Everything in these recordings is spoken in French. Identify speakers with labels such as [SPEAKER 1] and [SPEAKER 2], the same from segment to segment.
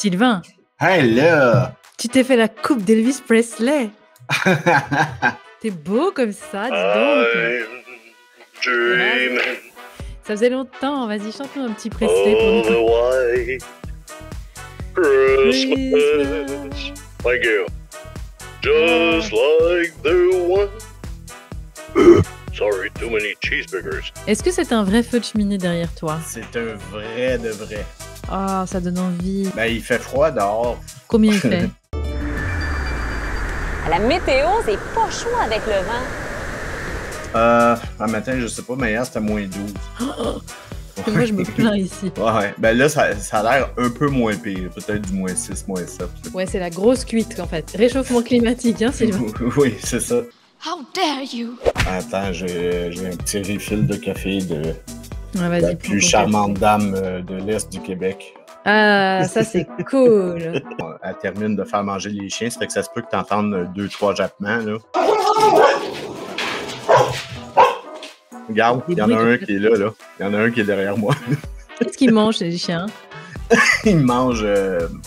[SPEAKER 1] Sylvain,
[SPEAKER 2] Hello!
[SPEAKER 1] tu t'es fait la coupe d'Elvis Presley. T'es beau comme ça, dis donc.
[SPEAKER 3] Dreaming
[SPEAKER 1] Ça faisait longtemps. Vas-y, chante-nous un petit Presley pour
[SPEAKER 3] of a
[SPEAKER 1] nous.
[SPEAKER 3] white Christmas. Thank you. Just like the one. Sorry, too many cheeseburgers.
[SPEAKER 1] Est-ce que c'est un vrai feu de cheminée derrière toi?
[SPEAKER 2] C'est un vrai de vrai.
[SPEAKER 1] Ah, ça donne envie.
[SPEAKER 2] Ben, il fait froid dehors.
[SPEAKER 1] Combien il fait?
[SPEAKER 4] La météo, c'est pas chaud avec le vent.
[SPEAKER 2] Un matin, je sais pas, mais hier, c'était moins 12.
[SPEAKER 1] Moi, je me plains ici.
[SPEAKER 2] Ouais. Ben là, ça a l'air un peu moins pire. Peut-être du moins 6, moins 7.
[SPEAKER 1] Ouais, c'est la grosse cuite, en fait. Réchauffement climatique, hein, Sylvain?
[SPEAKER 2] Oui, c'est ça.
[SPEAKER 5] How dare you?
[SPEAKER 2] Attends, j'ai un petit refill de café de
[SPEAKER 1] Ouais,
[SPEAKER 2] la
[SPEAKER 1] vas-y,
[SPEAKER 2] plus
[SPEAKER 1] prends ton
[SPEAKER 2] charmante
[SPEAKER 1] café.
[SPEAKER 2] dame de l'Est du Québec.
[SPEAKER 1] Ah, ça, c'est cool.
[SPEAKER 2] Elle termine de faire manger les chiens, ça fait que ça se peut que tu entendes 2-3 jappements, là. Regarde, il y en a un qui est là, là. Il y en a un qui est derrière moi.
[SPEAKER 1] Qu'est-ce qu'ils mangent, les chiens?
[SPEAKER 2] Il mange...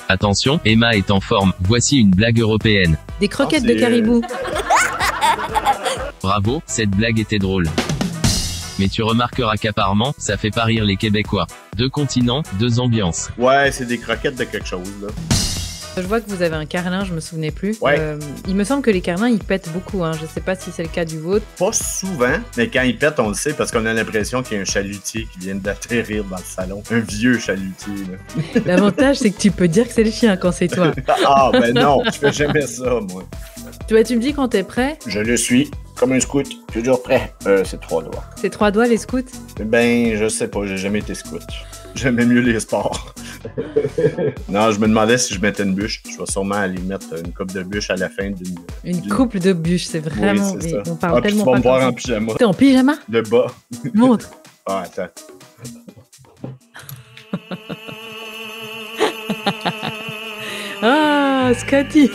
[SPEAKER 6] Attention, Emma est en forme. Voici une blague européenne.
[SPEAKER 1] Des croquettes
[SPEAKER 2] c'est-
[SPEAKER 1] de caribou.
[SPEAKER 6] Bravo, cette blague était drôle. Mais tu remarqueras qu'apparemment, ça fait pas rire les Québécois. 2 continents, 2 ambiances.
[SPEAKER 2] Ouais, c'est des croquettes de quelque chose, là.
[SPEAKER 1] Je vois que vous avez un carlin, je me souvenais plus.
[SPEAKER 2] Ouais.
[SPEAKER 1] Il me semble que les carlins, ils pètent beaucoup. Hein. Je sais pas si c'est le cas du vôtre.
[SPEAKER 2] Pas souvent, mais quand il pète, on le sait parce qu'on a l'impression qu'il y a un chalutier qui vient d'atterrir dans le salon. Un vieux chalutier, là.
[SPEAKER 1] L'avantage, c'est que tu peux dire que c'est le chien quand c'est toi.
[SPEAKER 2] Ah, ben non, je fais jamais ça, moi.
[SPEAKER 1] Tu me dis quand t'es prêt?
[SPEAKER 2] Je le suis, comme un scout, toujours prêt. C'est 3 doigts.
[SPEAKER 1] C'est 3 doigts, les scouts?
[SPEAKER 2] Ben, je sais pas, j'ai jamais été scout. J'aimais mieux les sports. Non, je me demandais si je mettais une bûche. Je vais sûrement aller mettre une coupe de bûche à la fin d'une...
[SPEAKER 1] Une couple de bûches, c'est vraiment...
[SPEAKER 2] Oui, c'est
[SPEAKER 1] mais
[SPEAKER 2] ça.
[SPEAKER 1] on parle
[SPEAKER 2] Puis tu
[SPEAKER 1] tellement
[SPEAKER 2] vas
[SPEAKER 1] pas
[SPEAKER 2] me voir
[SPEAKER 1] comme
[SPEAKER 2] en
[SPEAKER 1] ça.
[SPEAKER 2] pyjama.
[SPEAKER 1] T'es en pyjama?
[SPEAKER 2] Le bas.
[SPEAKER 1] Montre.
[SPEAKER 2] Ah, attends.
[SPEAKER 1] Ah, Scotty.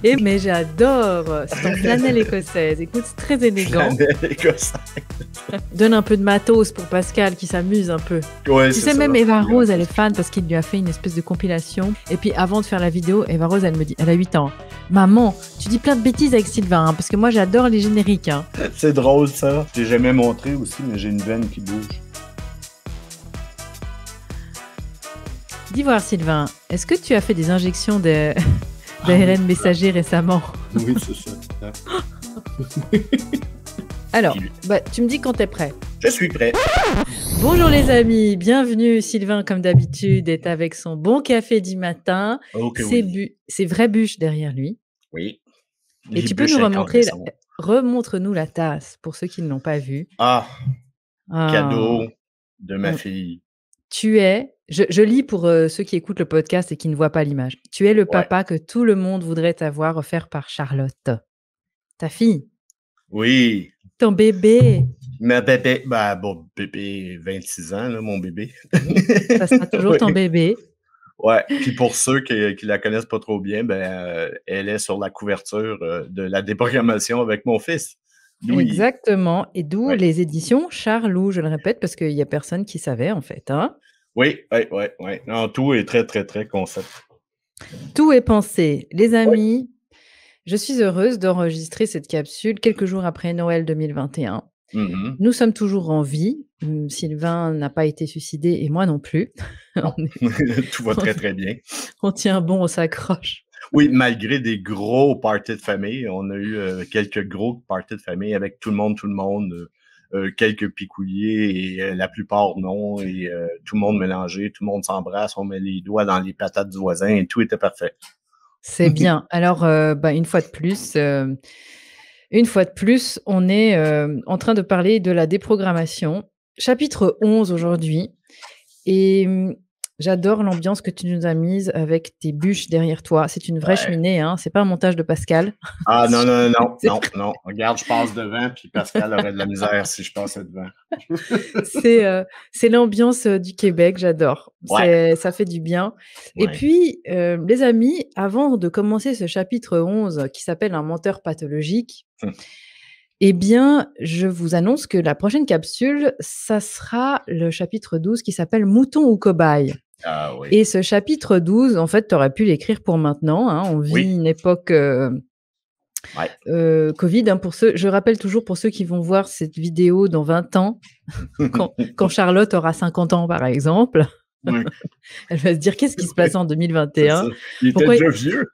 [SPEAKER 1] Et mais j'adore. C'est en flanelle écossaise. Écoute, c'est très élégant.
[SPEAKER 2] Flanelle écossaise.
[SPEAKER 1] Donne un peu de matos pour Pascal qui s'amuse un peu.
[SPEAKER 2] Ouais,
[SPEAKER 1] Tu
[SPEAKER 2] c'est
[SPEAKER 1] sais,
[SPEAKER 2] ça.
[SPEAKER 1] même Eva Rose, elle est fan parce qu'il lui a fait une espèce de compilation. Et puis avant de faire la vidéo, Eva Rose, elle me dit, elle a 8 ans. Maman, tu dis plein de bêtises avec Sylvain, hein, parce que moi j'adore les génériques. Hein.
[SPEAKER 2] C'est drôle, ça. J'ai jamais montré aussi, mais j'ai une veine qui bouge.
[SPEAKER 1] Dis voir Sylvain, est-ce que tu as fait des injections d'ARN messager récemment?
[SPEAKER 2] Oui, c'est ça.
[SPEAKER 1] Alors, tu me dis quand t'es prêt.
[SPEAKER 2] Je suis prêt.
[SPEAKER 1] Bonjour les amis, bienvenue. Sylvain, comme d'habitude, est avec son bon café du matin.
[SPEAKER 2] Ok,
[SPEAKER 1] C'est
[SPEAKER 2] oui.
[SPEAKER 1] c'est vraies bûches derrière lui.
[SPEAKER 2] Oui.
[SPEAKER 1] Et
[SPEAKER 2] Les
[SPEAKER 1] tu peux
[SPEAKER 2] bûches
[SPEAKER 1] nous remontrer,
[SPEAKER 2] incandescentes.
[SPEAKER 1] remontre-nous la tasse pour ceux qui ne l'ont pas vue.
[SPEAKER 2] Ah,
[SPEAKER 1] Ah.
[SPEAKER 2] cadeau de ma
[SPEAKER 1] Mm.
[SPEAKER 2] fille.
[SPEAKER 1] Tu es, je lis pour ceux qui écoutent le podcast et qui ne voient pas l'image. Tu es le papa que tout le monde voudrait avoir offert par Charlotte. Ta fille,
[SPEAKER 2] Oui.
[SPEAKER 1] ton bébé.
[SPEAKER 2] Ma bébé, bon, bébé, 26 ans, là, mon bébé.
[SPEAKER 1] Ça sera toujours ton
[SPEAKER 2] Oui.
[SPEAKER 1] bébé.
[SPEAKER 2] Ouais. Puis pour ceux qui la connaissent pas trop bien, elle est sur la couverture de la déprogrammation avec mon fils. Louis.
[SPEAKER 1] Exactement. Et d'où
[SPEAKER 2] Ouais.
[SPEAKER 1] les éditions Charlou, je le répète, parce qu'il n'y a personne qui savait en fait. Hein.
[SPEAKER 2] Oui. Non, tout est très, très, très concept.
[SPEAKER 1] Tout est pensé. Les amis, je suis heureuse d'enregistrer cette capsule quelques jours après Noël 2021.
[SPEAKER 2] Mhm.
[SPEAKER 1] Nous sommes toujours en vie. Sylvain n'a pas été suicidé et moi non plus.
[SPEAKER 2] Tout va très, très bien.
[SPEAKER 1] On tient bon, on s'accroche.
[SPEAKER 2] Oui, malgré des gros parties de famille, on a eu quelques gros parties de famille avec tout le monde, quelques picouliers et la plupart non, et tout le monde mélangé, tout le monde s'embrasse, on met les doigts dans les patates du voisin et tout était parfait.
[SPEAKER 1] C'est bien. Alors, une fois de plus, on est en train de parler de la déprogrammation. Chapitre 11 aujourd'hui. Et J'adore l'ambiance que tu nous as mise avec tes bûches derrière toi. C'est une vraie
[SPEAKER 2] Ouais.
[SPEAKER 1] cheminée, hein. C'est pas un montage de Pascal.
[SPEAKER 2] Ah non, non, non,
[SPEAKER 1] C'est
[SPEAKER 2] non, non. Regarde, je passe devant, puis Pascal aurait de la misère si je passais devant.
[SPEAKER 1] C'est l'ambiance du Québec, j'adore.
[SPEAKER 2] Ouais.
[SPEAKER 1] Ça fait du bien. Et
[SPEAKER 2] Ouais.
[SPEAKER 1] puis, les amis, avant de commencer ce chapitre 11 qui s'appelle Un menteur pathologique, eh bien, je vous annonce que la prochaine capsule, ça sera le chapitre 12 qui s'appelle Mouton ou cobaye.
[SPEAKER 2] Ah oui.
[SPEAKER 1] Et ce chapitre 12, en fait, tu aurais pu l'écrire pour maintenant, hein. On vit
[SPEAKER 2] Oui.
[SPEAKER 1] une époque
[SPEAKER 2] Ouais.
[SPEAKER 1] Covid, hein, je rappelle toujours pour ceux qui vont voir cette vidéo dans 20 ans, quand Charlotte aura 50 ans, par exemple,
[SPEAKER 2] Ouais.
[SPEAKER 1] elle va se dire qu'est-ce qui se passe en
[SPEAKER 2] C'est
[SPEAKER 1] 2021?
[SPEAKER 2] ça. Il était
[SPEAKER 1] Pourquoi,
[SPEAKER 2] déjà vieux.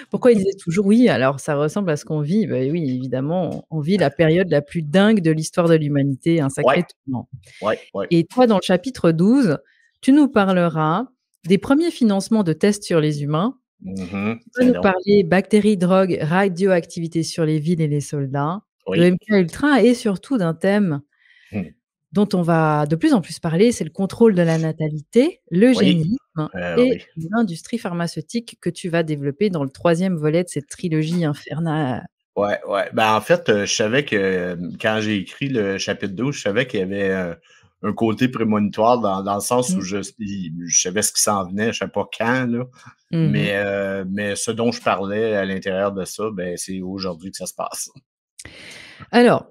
[SPEAKER 1] pourquoi il disait toujours oui? Alors, ça ressemble à ce qu'on vit. Ben oui, évidemment, on vit la période la plus dingue de l'histoire de l'humanité, un sacré
[SPEAKER 2] Ouais.
[SPEAKER 1] tournant.
[SPEAKER 2] Ouais, ouais.
[SPEAKER 1] Et toi, dans le chapitre 12, tu nous parleras des premiers financements de tests sur les humains.
[SPEAKER 2] Mhm.
[SPEAKER 1] Tu vas
[SPEAKER 2] C'est
[SPEAKER 1] nous
[SPEAKER 2] donc.
[SPEAKER 1] parler bactéries, drogues, radioactivité sur les villes et les soldats, de
[SPEAKER 2] Oui.
[SPEAKER 1] MK Ultra et surtout d'un thème
[SPEAKER 2] Hmm.
[SPEAKER 1] dont on va de plus en plus parler, c'est le contrôle de la natalité, l'eugénisme et
[SPEAKER 2] Oui.
[SPEAKER 1] l'industrie pharmaceutique que tu vas développer dans le 3e volet de cette trilogie infernale.
[SPEAKER 2] Ouais, ouais. Ben, en fait, je savais que quand j'ai écrit le chapitre 12, je savais qu'il y avait un côté prémonitoire dans le sens où
[SPEAKER 1] Mmh.
[SPEAKER 2] je savais ce qui s'en venait, je ne savais pas quand, là.
[SPEAKER 1] Mmh.
[SPEAKER 2] Mais ce dont je parlais à l'intérieur de ça, ben, c'est aujourd'hui que ça se passe.
[SPEAKER 1] Alors,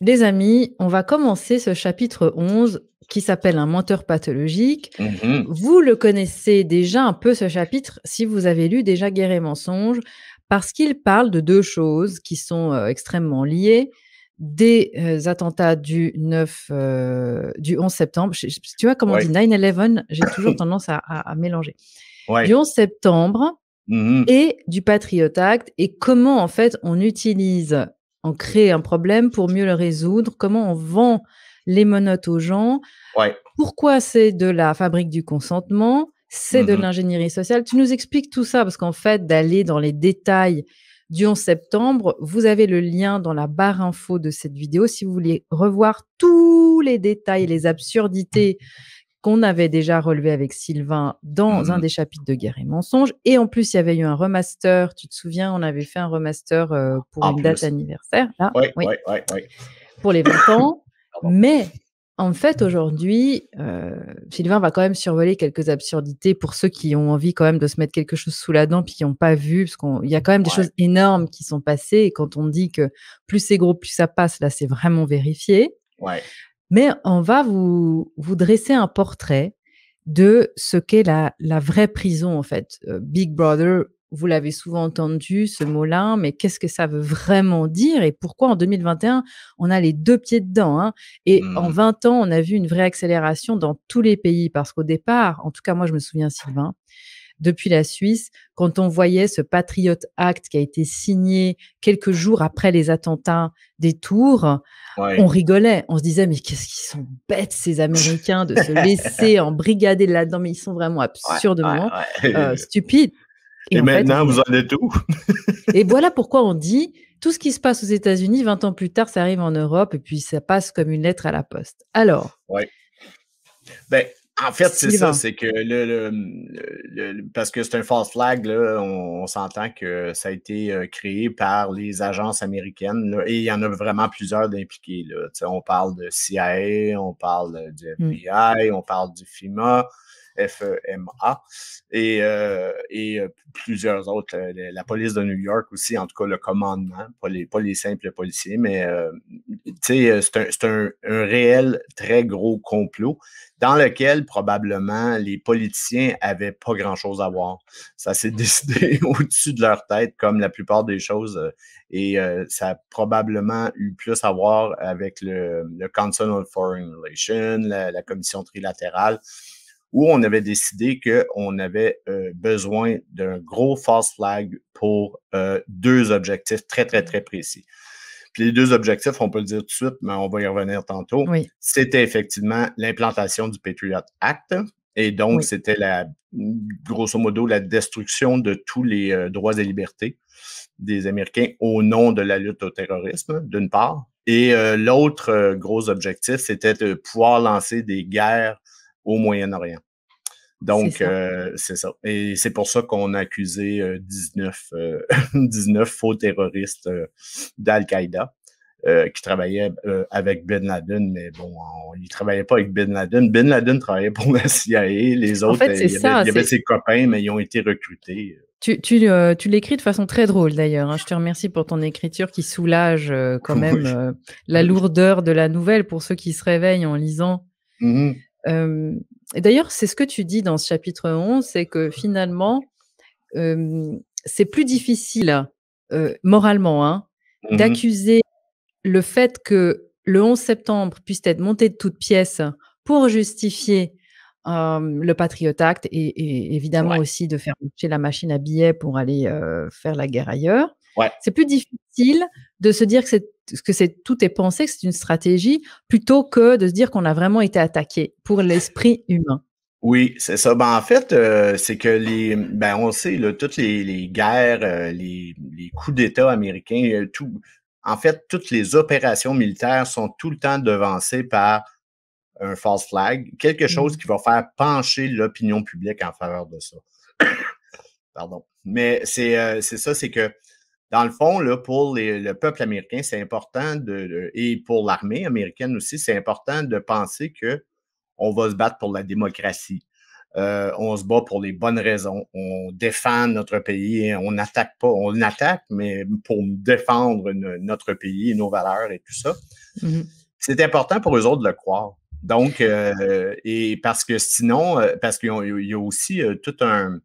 [SPEAKER 1] les amis, on va commencer ce chapitre 11 qui s'appelle Un menteur pathologique.
[SPEAKER 2] Mhm.
[SPEAKER 1] Vous le connaissez déjà un peu ce chapitre si vous avez lu déjà Guerre et mensonges, parce qu'il parle de 2 choses qui sont extrêmement liées. Des attentats du 11 septembre. Tu vois, comme on
[SPEAKER 2] Ouais.
[SPEAKER 1] dit 9/11, j'ai toujours tendance à mélanger.
[SPEAKER 2] Ouais.
[SPEAKER 1] Du 11 septembre
[SPEAKER 2] Mhm.
[SPEAKER 1] et du Patriot Act, et comment, en fait, on crée un problème pour mieux le résoudre, comment on vend les menottes aux gens,
[SPEAKER 2] Ouais.
[SPEAKER 1] pourquoi c'est de la fabrique du consentement, c'est de
[SPEAKER 2] Mhm.
[SPEAKER 1] l'ingénierie sociale. Tu nous expliques tout ça parce qu'en fait, d'aller dans les détails du 11 septembre, vous avez le lien dans la barre info de cette vidéo si vous voulez revoir tous les détails, les absurdités qu'on avait déjà relevées avec Sylvain dans un
[SPEAKER 2] Mhm.
[SPEAKER 1] des chapitres de Guerre et mensonges. Et en plus, il y avait eu un remaster. Tu te souviens, on avait fait un remaster pour
[SPEAKER 2] En
[SPEAKER 1] une date
[SPEAKER 2] plus.
[SPEAKER 1] anniversaire, là.
[SPEAKER 2] Ouais,
[SPEAKER 1] Oui,
[SPEAKER 2] ouais, ouais, ouais.
[SPEAKER 1] pour les 20 ans.
[SPEAKER 2] Pardon.
[SPEAKER 1] Mais en fait, aujourd'hui, Sylvain va quand même survoler quelques absurdités pour ceux qui ont envie quand même de se mettre quelque chose sous la dent puis qui n'ont pas vu, parce qu'il y a quand même des
[SPEAKER 2] Ouais.
[SPEAKER 1] choses énormes qui sont passées. Et quand on dit que plus c'est gros, plus ça passe, là, c'est vraiment vérifié.
[SPEAKER 2] Ouais.
[SPEAKER 1] Mais on va vous dresser un portrait de ce qu'est la vraie prison, en fait. Big Brother, vous l'avez souvent entendu, ce mot-là, mais qu'est-ce que ça veut vraiment dire et pourquoi en 2021, on a les 2 pieds dedans, hein? Et en
[SPEAKER 2] Mhm.
[SPEAKER 1] 20 ans, on a vu une vraie accélération dans tous les pays parce qu'au départ, en tout cas, moi, je me souviens, Sylvain, depuis la Suisse, quand on voyait ce Patriot Act qui a été signé quelques jours après les attentats des Tours,
[SPEAKER 2] Ouais.
[SPEAKER 1] on rigolait. On se disait: «Mais qu'est-ce qu'ils sont bêtes ces Américains de se laisser embrigader là-dedans, mais ils sont vraiment
[SPEAKER 2] Ouais,
[SPEAKER 1] absurdement
[SPEAKER 2] ouais.
[SPEAKER 1] stupides».
[SPEAKER 2] Et
[SPEAKER 1] En fait,
[SPEAKER 2] maintenant, vous en êtes où?
[SPEAKER 1] et voilà pourquoi on dit: tout ce qui se passe aux États-Unis, 20 ans plus tard, ça arrive en Europe et puis ça passe comme une lettre à la poste. Alors,
[SPEAKER 2] Ouais. Ben, en fait, c'est ça,
[SPEAKER 1] Sylvain.
[SPEAKER 2] c'est que parce que c'est un false flag, là, on s'entend que ça a été créé par les agences américaines, là, et il y en a vraiment plusieurs d'impliqués, là. Tu sais, on parle de CIA, on parle du FBI, on parle du FEMA, FEMA, et plusieurs autres, la police de New York aussi, en tout cas le commandement, pas les simples policiers, mais tu sais, c'est un réel très gros complot dans lequel probablement les politiciens avaient pas grand-chose à voir. Ça s'est décidé au-dessus de leur tête, comme la plupart des choses, et ça a probablement eu plus à voir avec le Council on Foreign Relations, la commission trilatérale, où on avait décidé qu'on avait besoin d'un gros false flag pour 2 objectifs très, très, très précis. Puis les 2 objectifs, on peut le dire tout de suite, mais on va y revenir tantôt.
[SPEAKER 1] Oui.
[SPEAKER 2] C'était effectivement l'implantation du Patriot Act. Et donc,
[SPEAKER 1] Oui.
[SPEAKER 2] c'était grosso modo la destruction de tous les droits et libertés des Américains au nom de la lutte au terrorisme, d'une part. Et l'autre gros objectif, c'était de pouvoir lancer des guerres au Moyen-Orient. Donc,
[SPEAKER 1] ça.
[SPEAKER 2] c'est ça. Et c'est pour ça qu'on a accusé 19 faux terroristes d'Al-Qaïda qui travaillaient avec Ben Laden, mais bon, ils ne travaillaient pas avec Ben Laden. Ben Laden travaillait pour la CIA. Les
[SPEAKER 1] En
[SPEAKER 2] autres,
[SPEAKER 1] fait, c'est
[SPEAKER 2] il
[SPEAKER 1] ça.
[SPEAKER 2] y avait ses copains, mais ils ont été recrutés.
[SPEAKER 1] Tu l'écris de façon très drôle d'ailleurs, hein. Je te remercie pour ton écriture qui soulage quand même
[SPEAKER 2] Oui.
[SPEAKER 1] la lourdeur de la nouvelle pour ceux qui se réveillent en lisant.
[SPEAKER 2] Mhm.
[SPEAKER 1] Et d'ailleurs, c'est ce que tu dis dans ce chapitre 11, c'est que finalement, c'est plus difficile moralement hein,
[SPEAKER 2] Mhm.
[SPEAKER 1] d'accuser le fait que le 11 septembre puisse être monté de toutes pièces pour justifier le Patriot Act et évidemment
[SPEAKER 2] Ouais.
[SPEAKER 1] aussi de faire marcher la machine à billets pour aller faire la guerre ailleurs.
[SPEAKER 2] Ouais.
[SPEAKER 1] C'est plus difficile de se dire que tout est pensé, que c'est une stratégie, plutôt que de se dire qu'on a vraiment été attaqué pour l'esprit humain.
[SPEAKER 2] Oui, c'est ça. Ben, en fait, c'est que on sait, là, toutes les guerres, les coups d'État américains, en fait, toutes les opérations militaires sont tout le temps devancées par un false flag, quelque chose qui va faire pencher l'opinion publique en faveur de ça. Pardon. Mais c'est ça, c'est que dans le fond, là, pour le peuple américain, c'est important et pour l'armée américaine aussi, c'est important de penser que on va se battre pour la démocratie. On se bat pour les bonnes raisons. On défend notre pays. On n'attaque pas. On attaque, mais pour défendre notre pays et nos valeurs et tout ça.
[SPEAKER 1] Mhm.
[SPEAKER 2] C'est important pour eux autres de le croire. Donc, et parce que sinon, parce qu'il y a aussi tout un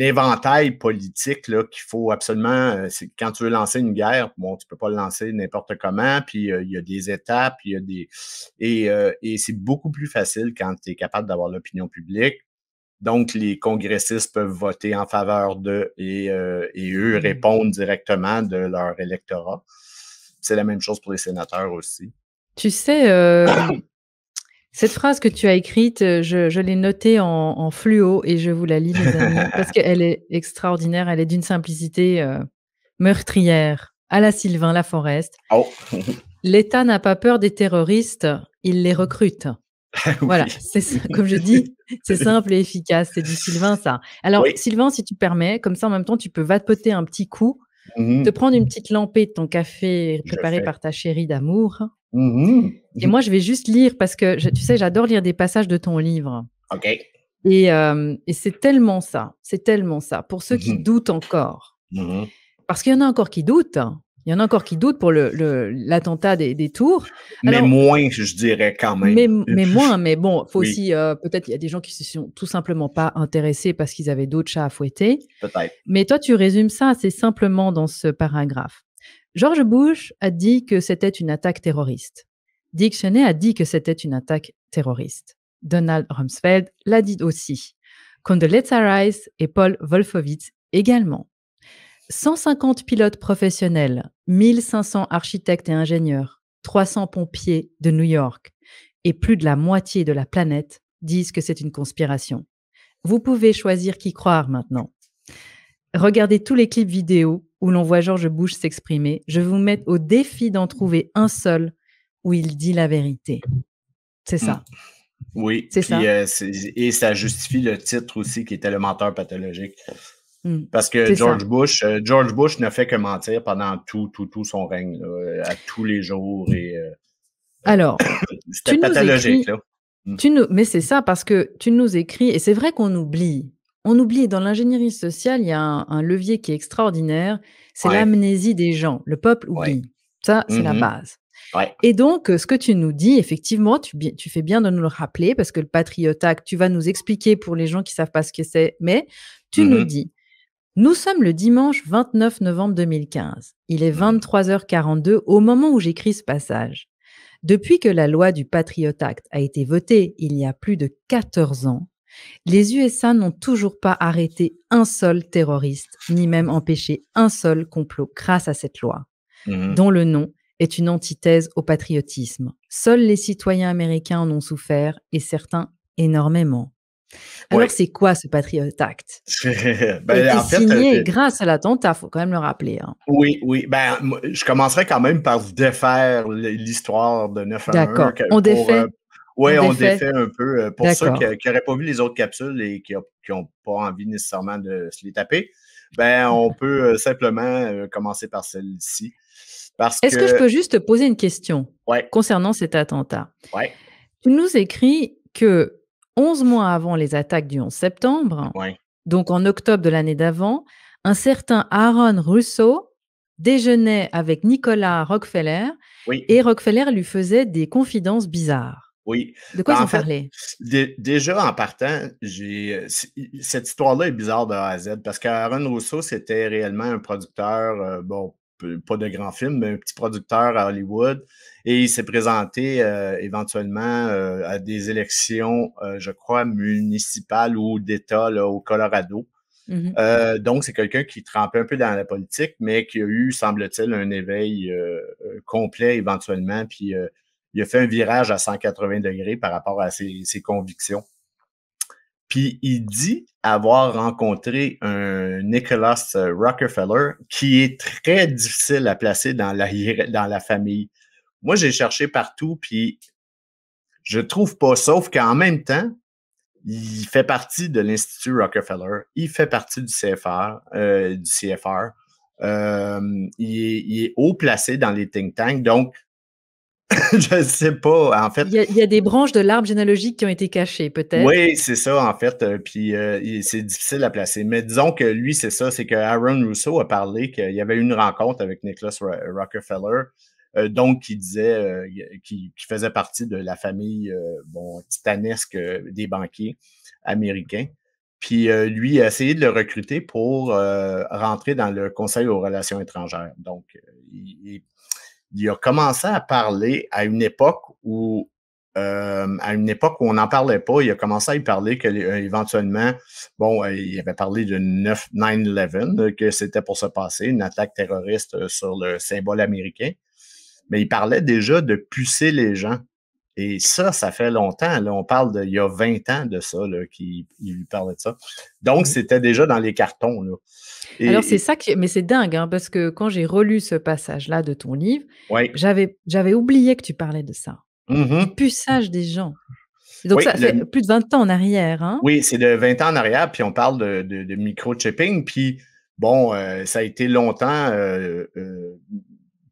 [SPEAKER 2] éventail politique là, qu'il faut absolument. Quand tu veux lancer une guerre, bon, tu peux pas le lancer n'importe comment, puis il y a des étapes, il y a des. Et c'est beaucoup plus facile quand tu es capable d'avoir l'opinion publique. Donc, les congressistes peuvent voter en faveur d'eux et eux répondent directement de leur électorat. C'est la même chose pour les sénateurs aussi.
[SPEAKER 1] Tu sais, cette phrase que tu as écrite, je l'ai notée en fluo et je vous la lis, mes amis, parce qu'elle est extraordinaire. Elle est d'une simplicité meurtrière. À la Sylvain Laforest.
[SPEAKER 2] Oh!
[SPEAKER 1] L'État n'a pas peur des terroristes, il les recrute. Voilà, c'est comme je dis, c'est simple et efficace. C'est du Sylvain, ça. Alors,
[SPEAKER 2] Oui.
[SPEAKER 1] Sylvain, si tu permets, comme ça, en même temps, tu peux vapoter un petit coup, te prendre une petite lampée de ton café préparé par ta chérie d'amour. Et moi, je vais juste lire parce que, tu sais, j'adore lire des passages de ton livre.
[SPEAKER 2] OK.
[SPEAKER 1] Et c'est tellement ça. C'est tellement ça. Pour ceux qui doutent encore. Parce qu'il y en a encore qui doutent. Il y en a encore qui doutent pour l'attentat des tours.
[SPEAKER 2] Mais
[SPEAKER 1] alors,
[SPEAKER 2] moins, je dirais quand même.
[SPEAKER 1] Mais moins, mais bon, faut
[SPEAKER 2] Oui.
[SPEAKER 1] aussi, peut-être il y a des gens qui se sont tout simplement pas intéressés parce qu'ils avaient d'autres chats à fouetter.
[SPEAKER 2] Peut-être.
[SPEAKER 1] Mais toi, tu résumes ça assez simplement dans ce paragraphe. George Bush a dit que c'était une attaque terroriste. Dick Cheney a dit que c'était une attaque terroriste. Donald Rumsfeld l'a dit aussi. Condoleezza Rice et Paul Wolfowitz également. 150 pilotes professionnels, 1500 architectes et ingénieurs, 300 pompiers de New York et plus de la moitié de la planète disent que c'est une conspiration. Vous pouvez choisir qui croire maintenant. Regardez tous les clips vidéo où l'on voit George Bush s'exprimer. Je vous mets au défi d'en trouver un seul où il dit la vérité. C'est ça.
[SPEAKER 2] Oui,
[SPEAKER 1] c'est
[SPEAKER 2] puis,
[SPEAKER 1] ça.
[SPEAKER 2] Et ça justifie le titre aussi qui était le menteur pathologique. Parce que
[SPEAKER 1] C'est
[SPEAKER 2] George Bush n'a fait que mentir pendant tout son règne, là, à tous les jours. Et,
[SPEAKER 1] alors,
[SPEAKER 2] c'était pathologique. Là.
[SPEAKER 1] Mais c'est ça, parce que tu nous écris, et c'est vrai qu'on oublie. On oublie, dans l'ingénierie sociale, il y a un levier qui est extraordinaire, c'est l'amnésie des gens. Le peuple oublie. Ça, c'est la base.
[SPEAKER 2] Ouais.
[SPEAKER 1] Et donc, ce que tu nous dis, effectivement, tu fais bien de nous le rappeler, parce que le Patriot Act, tu vas nous expliquer pour les gens qui ne savent pas ce que c'est, mais tu nous dis, nous sommes le dimanche 29 novembre 2015. Il est 23h42 au moment où j'écris ce passage. Depuis que la loi du Patriot Act a été votée il y a plus de 14 ans, les USA n'ont toujours pas arrêté un seul terroriste, ni même empêché un seul complot grâce à cette loi, dont le nom est une antithèse au patriotisme. Seuls les citoyens américains en ont souffert et certains énormément. Alors, c'est quoi ce Patriot Act?
[SPEAKER 2] Ben,
[SPEAKER 1] en fait, signé grâce à l'attentat, il faut quand même le rappeler. Hein.
[SPEAKER 2] Oui. Ben, je commencerai quand même par vous défaire l'histoire de 9/11.
[SPEAKER 1] D'accord, on défait.
[SPEAKER 2] Oui,
[SPEAKER 1] On
[SPEAKER 2] on
[SPEAKER 1] défait?
[SPEAKER 2] défait un peu. Pour ceux qui
[SPEAKER 1] D'accord.
[SPEAKER 2] n'auraient pas vu les autres capsules et qui n'ont pas envie nécessairement de se les taper, ben, on peut simplement commencer par celle-ci. Parce
[SPEAKER 1] Est-ce que je
[SPEAKER 2] que,
[SPEAKER 1] peux juste te poser une question
[SPEAKER 2] ouais,
[SPEAKER 1] concernant cet attentat?
[SPEAKER 2] ouais,
[SPEAKER 1] Tu nous écris que 11 mois avant les attaques du 11 septembre,
[SPEAKER 2] ouais,
[SPEAKER 1] donc en octobre de l'année d'avant, un certain Aaron Russo déjeunait avec Nicolas Rockefeller
[SPEAKER 2] oui,
[SPEAKER 1] et Rockefeller lui faisait des confidences bizarres.
[SPEAKER 2] oui.
[SPEAKER 1] De quoi
[SPEAKER 2] Ben,
[SPEAKER 1] ils
[SPEAKER 2] en
[SPEAKER 1] ont
[SPEAKER 2] fait,
[SPEAKER 1] parlé?
[SPEAKER 2] déjà en partant, cette histoire-là est bizarre de A à Z parce qu'Aaron Russo, c'était réellement un producteur, bon, pas de grands films, mais un petit producteur à Hollywood. Et il s'est présenté éventuellement à des élections, je crois, municipales ou d'État là, au Colorado.
[SPEAKER 1] Mhm.
[SPEAKER 2] Donc, c'est quelqu'un qui trempait un peu dans la politique, mais qui a eu, semble-t-il, un éveil complet éventuellement. Puis, il a fait un virage à 180 degrés par rapport à ses convictions. Puis, il dit avoir rencontré un Nicholas Rockefeller qui est très difficile à placer dans la famille. Moi, j'ai cherché partout, puis je trouve pas, sauf qu'en même temps, il fait partie de l'Institut Rockefeller. Il fait partie du CFR. Il est haut placé dans les think tanks. Donc, je ne sais pas. En fait,
[SPEAKER 1] Il y a des branches de l'arbre généalogique qui ont été cachées, peut-être.
[SPEAKER 2] oui, c'est ça, en fait. Puis, c'est difficile à placer. Mais disons que lui, c'est ça. C'est que Aaron Russo a parlé qu'il y avait eu une rencontre avec Nicholas Rockefeller. Donc, qui disait qui faisait partie de la famille bon, titanesque des banquiers américains. Puis lui a essayé de le recruter pour rentrer dans le Conseil aux relations étrangères. Donc, il a commencé à parler à une époque où on n'en parlait pas. Il a commencé à y parler que éventuellement, bon, il avait parlé de 9/11, que c'était pour se passer, une attaque terroriste sur le symbole américain. Mais il parlait déjà de pucer les gens. Et ça fait longtemps. Là, on parle il y a 20 ans de ça, qu'il lui parlait de ça. Donc, c'était déjà dans les cartons. Là.
[SPEAKER 1] Alors, c'est ça mais c'est dingue, hein, parce que quand j'ai relu ce passage-là de ton livre,
[SPEAKER 2] oui.
[SPEAKER 1] j'avais oublié que tu parlais de ça. Du puçage des gens. Donc,
[SPEAKER 2] oui,
[SPEAKER 1] ça fait plus de 20 ans en arrière. Hein?
[SPEAKER 2] Oui, c'est de 20 ans en arrière, puis on parle de microchipping. Puis, bon, ça a été longtemps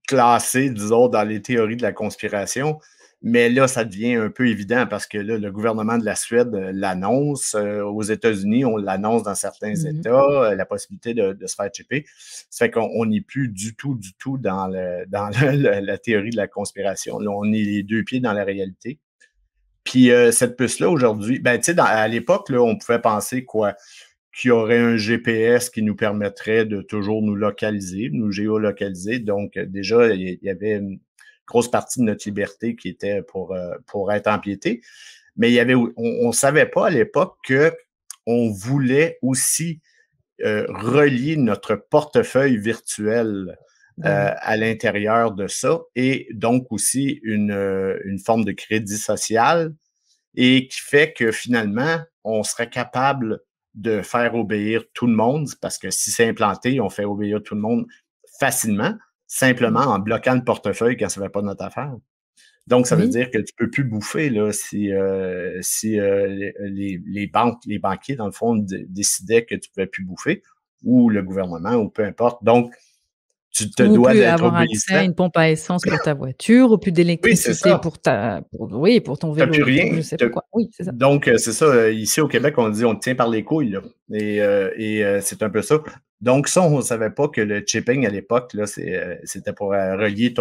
[SPEAKER 2] classé, disons, dans les théories de la conspiration. Mais là, ça devient un peu évident parce que là, le gouvernement de la Suède l'annonce. Aux États-Unis, on l'annonce dans certains États, la possibilité de se faire chipper. Ça fait qu'on n'est plus du tout dans la théorie de la conspiration. Là, on est les deux pieds dans la réalité. Puis cette puce-là, aujourd'hui, ben, tu sais, à l'époque, là, on pouvait penser quoi? Qu'il y aurait un GPS qui nous permettrait de toujours nous localiser, nous géolocaliser. Donc, déjà, il y avait une grosse partie de notre liberté qui était pour être empiétée. Mais il y avait, on ne savait pas à l'époque qu'on voulait aussi relier notre portefeuille virtuel à l'intérieur de ça et donc aussi une forme de crédit social et qui fait que finalement, on serait capable de faire obéir tout le monde parce que si c'est implanté, on fait obéir tout le monde facilement, simplement en bloquant le portefeuille quand ça ne fait pas notre affaire. Donc, ça veut dire que tu ne peux plus bouffer là, si les banquiers, dans le fond, décidaient que tu ne pouvais plus bouffer ou le gouvernement ou peu importe. Donc, tu te dois d'être
[SPEAKER 1] avoir
[SPEAKER 2] obéissant.
[SPEAKER 1] accès à une pompe à essence pour ta voiture, ou plus d'électricité pour ton vélo,
[SPEAKER 2] plus rien.
[SPEAKER 1] je sais pas quoi. Oui, c'est ça.
[SPEAKER 2] Donc, c'est ça. Ici, au Québec, on dit on te tient par les couilles. Là. Et c'est un peu ça. Donc, ça, on ne savait pas que le chipping à l'époque, là, c'était pour relier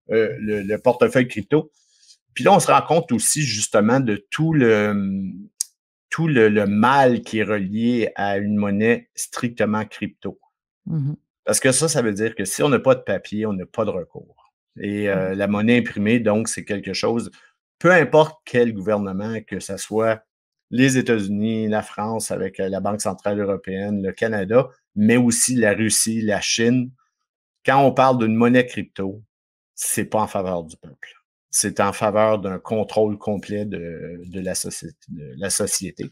[SPEAKER 2] le portefeuille crypto. Puis là, on se rend compte aussi, justement, de tout le mal qui est relié à une monnaie strictement crypto. Parce que ça veut dire que si on n'a pas de papier, on n'a pas de recours. Et la monnaie imprimée, donc, c'est quelque chose, peu importe quel gouvernement, que ce soit les États-Unis, la France avec la Banque centrale européenne, le Canada, mais aussi la Russie, la Chine, quand on parle d'une monnaie crypto, c'est pas en faveur du peuple. C'est en faveur d'un contrôle complet de la société.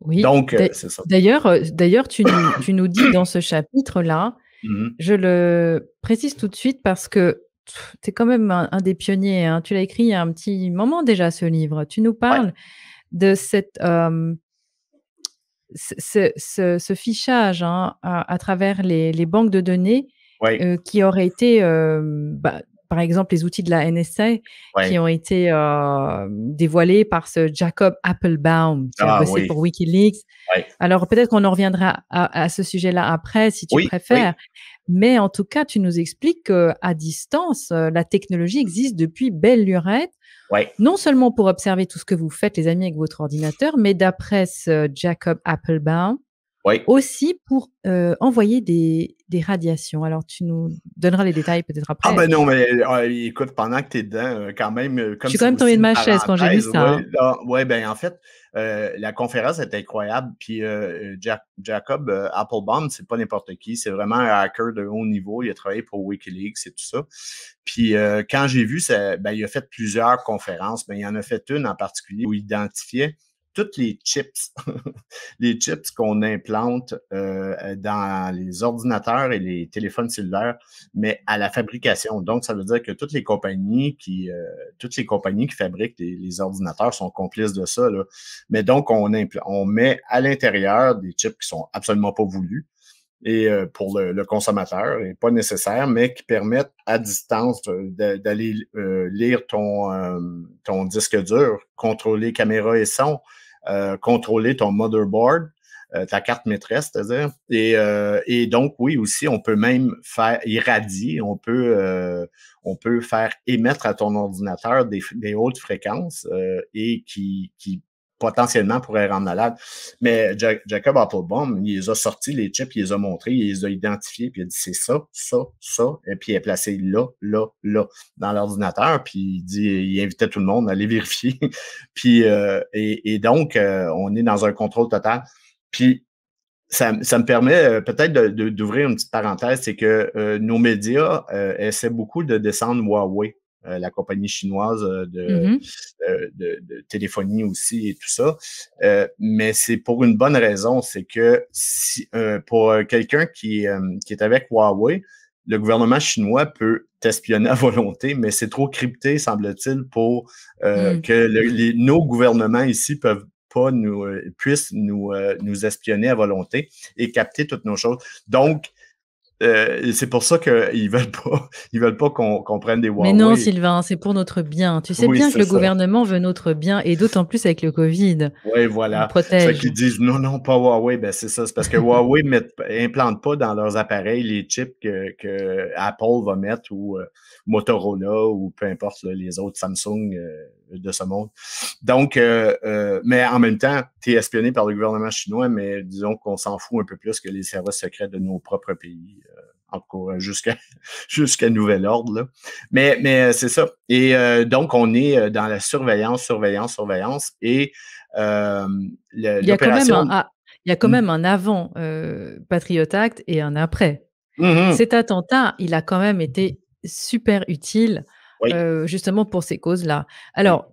[SPEAKER 1] Oui.
[SPEAKER 2] Donc, c'est ça.
[SPEAKER 1] D'ailleurs, tu nous dis dans ce chapitre-là, je le précise tout de suite parce que tu es quand même un des pionniers, hein. Tu l'as écrit il y a un petit moment déjà, ce livre. Tu nous
[SPEAKER 2] Ouais,
[SPEAKER 1] parles de ce fichage, hein, à travers les banques de données,
[SPEAKER 2] ouais,
[SPEAKER 1] qui auraient été, par exemple, les outils de la NSA qui
[SPEAKER 2] ouais.
[SPEAKER 1] ont été, dévoilés par ce Jacob Appelbaum qui a
[SPEAKER 2] Ah
[SPEAKER 1] bossé
[SPEAKER 2] oui,
[SPEAKER 1] pour WikiLeaks.
[SPEAKER 2] ouais.
[SPEAKER 1] Alors peut-être qu'on en reviendra à ce sujet-là après, si tu
[SPEAKER 2] Oui, oui,
[SPEAKER 1] préfères. Mais en tout cas, tu nous expliques qu'à distance, la technologie existe depuis belle lurette,
[SPEAKER 2] ouais.
[SPEAKER 1] non seulement pour observer tout ce que vous faites, les amis, avec votre ordinateur, mais d'après ce Jacob Appelbaum,
[SPEAKER 2] Oui.
[SPEAKER 1] aussi pour envoyer des radiations. Alors, tu nous donneras les détails peut-être
[SPEAKER 2] Ah
[SPEAKER 1] après.
[SPEAKER 2] ben non, mais écoute, pendant que tu es dedans, quand même,
[SPEAKER 1] Je
[SPEAKER 2] comme
[SPEAKER 1] suis
[SPEAKER 2] c'est
[SPEAKER 1] quand même tombée
[SPEAKER 2] aussi
[SPEAKER 1] de
[SPEAKER 2] une
[SPEAKER 1] ma chaise quand j'ai lu
[SPEAKER 2] parenthèse,
[SPEAKER 1] ça,
[SPEAKER 2] ouais,
[SPEAKER 1] hein.
[SPEAKER 2] ouais, ben en fait, la conférence était incroyable. Puis Jacob Appelbaum, c'est pas n'importe qui, c'est vraiment un hacker de haut niveau. Il a travaillé pour WikiLeaks et tout ça. Puis quand j'ai vu ça, ben il a fait plusieurs conférences, mais il en a fait une en particulier où il identifiait toutes les chips, les chips qu'on implante dans les ordinateurs et les téléphones cellulaires, mais à la fabrication. Donc, ça veut dire que toutes les compagnies qui fabriquent les ordinateurs sont complices de ça, là. Mais donc, on met à l'intérieur des chips qui sont absolument pas voulus et pour le consommateur et pas nécessaire, mais qui permettent à distance d'aller lire ton disque dur, contrôler caméra et son, contrôler ton motherboard, ta carte maîtresse, c'est-à-dire. Et donc, oui, aussi, on peut même faire irradier, on peut faire émettre à ton ordinateur des hautes fréquences et qui potentiellement pourraient rendre malade. Mais Jacob Appelbaum, il les a sortis, les chips, il les a montrés, il les a identifiés, puis il a dit c'est ça, ça, ça, et puis il est placé là, là, là, dans l'ordinateur, puis il invitait tout le monde à aller vérifier. Puis, et donc, on est dans un contrôle total. Puis, ça me permet peut-être d'ouvrir une petite parenthèse, c'est que nos médias essaient beaucoup de descendre Huawei, la compagnie chinoise
[SPEAKER 1] Mmh.
[SPEAKER 2] de téléphonie aussi et tout ça. Mais c'est pour une bonne raison, c'est que pour quelqu'un qui est avec Huawei, le gouvernement chinois peut t'espionner à volonté, mais c'est trop crypté, semble-t-il, pour
[SPEAKER 1] Mmh.
[SPEAKER 2] que nos gouvernements ici puissent nous espionner à volonté et capter toutes nos choses. Donc, c'est pour ça qu'ils ils veulent pas qu'on prenne des
[SPEAKER 1] Mais non,
[SPEAKER 2] Huawei.
[SPEAKER 1] Sylvain, c'est pour notre bien. Tu sais
[SPEAKER 2] Oui,
[SPEAKER 1] bien que
[SPEAKER 2] c'est
[SPEAKER 1] le
[SPEAKER 2] ça.
[SPEAKER 1] gouvernement veut notre bien et d'autant plus avec le Covid.
[SPEAKER 2] Oui,
[SPEAKER 1] Il nous
[SPEAKER 2] voilà. Ça fait
[SPEAKER 1] protège.
[SPEAKER 2] qu'ils disent non, non, pas Huawei. Ben, c'est ça. C'est parce que Huawei implante pas dans leurs appareils les chips que Apple va mettre ou Motorola ou peu importe là, les autres Samsung de ce monde. Donc, mais en même temps, tu es espionné par le gouvernement chinois, mais disons qu'on s'en fout un peu plus que les services secrets de nos propres pays. Encore jusqu'à nouvel ordre. Là. Mais c'est ça. Et donc, on est dans la surveillance. Et euh,
[SPEAKER 1] Il y a quand même
[SPEAKER 2] l'opération.
[SPEAKER 1] un avant, Patriot Act et un après.
[SPEAKER 2] Mhm.
[SPEAKER 1] Cet attentat, il a quand même été super utile,
[SPEAKER 2] Oui,
[SPEAKER 1] justement pour ces causes-là.
[SPEAKER 2] oui.
[SPEAKER 1] Alors,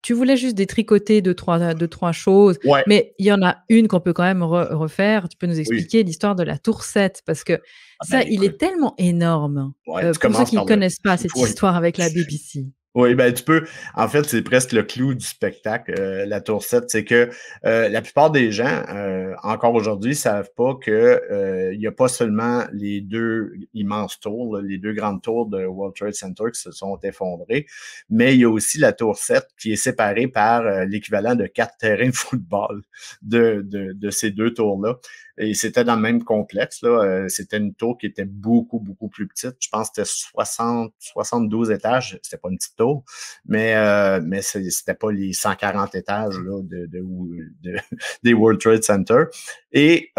[SPEAKER 1] tu voulais juste détricoter deux trois choses,
[SPEAKER 2] Ouais,
[SPEAKER 1] mais il y en a une qu'on peut quand même refaire. Tu peux nous
[SPEAKER 2] oui.
[SPEAKER 1] expliquer l'histoire de la tour 7 parce que
[SPEAKER 2] Ah
[SPEAKER 1] ça,
[SPEAKER 2] ben
[SPEAKER 1] il est
[SPEAKER 2] écoute,
[SPEAKER 1] tellement énorme,
[SPEAKER 2] ouais, tu
[SPEAKER 1] pour ceux
[SPEAKER 2] commences
[SPEAKER 1] qui ne
[SPEAKER 2] par le.
[SPEAKER 1] connaissent pas cette
[SPEAKER 2] Oui.
[SPEAKER 1] histoire avec la BBC.
[SPEAKER 2] Oui, ben tu peux. En fait, c'est presque le clou du spectacle, la tour 7, c'est que la plupart des gens, encore aujourd'hui, savent pas que il y a pas seulement les deux immenses tours, là, les deux grandes tours de World Trade Center qui se sont effondrées, mais il y a aussi la tour 7 qui est séparée par l'équivalent de 4 terrains de football de ces deux tours-là. Et c'était dans le même complexe, là. C'était une tour qui était beaucoup, beaucoup plus petite. Je pense que c'était 72 étages. C'était pas une petite tour, mais c'était pas les 140 étages là, des World Trade Center. Et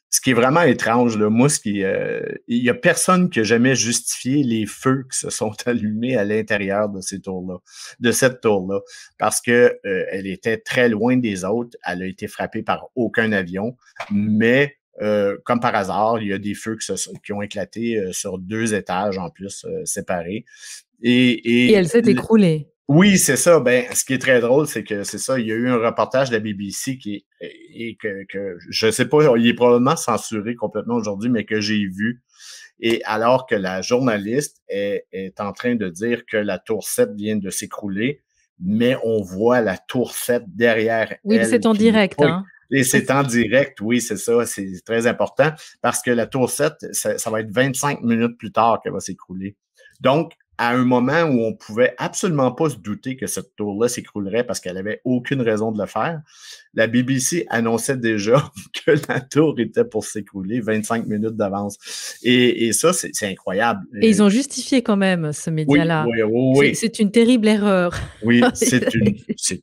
[SPEAKER 2] ce qui est vraiment étrange, là, moi, il y a personne qui a jamais justifié les feux qui se sont allumés à l'intérieur de ces tours-là, de cette tour-là, parce que elle était très loin des autres. Elle a été frappée par aucun avion, mais comme par hasard, il y a des feux qui ont éclaté sur 2 étages en plus séparés.
[SPEAKER 1] Et
[SPEAKER 2] Et
[SPEAKER 1] elle s'est écroulée.
[SPEAKER 2] Oui, c'est ça. Ben, ce qui est très drôle, c'est que c'est ça. Il y a eu un reportage de la BBC que je sais pas, il est probablement censuré complètement aujourd'hui, mais que j'ai vu. Et alors que la journaliste est en train de dire que la tour 7 vient de s'écrouler, mais on voit la tour 7 derrière
[SPEAKER 1] Oui, mais c'est
[SPEAKER 2] elle
[SPEAKER 1] en
[SPEAKER 2] qui n'est
[SPEAKER 1] direct,
[SPEAKER 2] pas.
[SPEAKER 1] hein.
[SPEAKER 2] Et c'est en direct, oui, c'est ça, c'est très important parce que la tour 7, ça va être 25 minutes plus tard qu'elle va s'écrouler. Donc, à un moment où on pouvait absolument pas se douter que cette tour-là s'écroulerait parce qu'elle avait aucune raison de le faire, la BBC annonçait déjà que la tour était pour s'écrouler 25 minutes d'avance. Et ça, c'est incroyable.
[SPEAKER 1] Et ils ont justifié quand même, ce
[SPEAKER 2] Oui,
[SPEAKER 1] média-là.
[SPEAKER 2] oui, oui.
[SPEAKER 1] C'est une terrible erreur.
[SPEAKER 2] Oui, c'est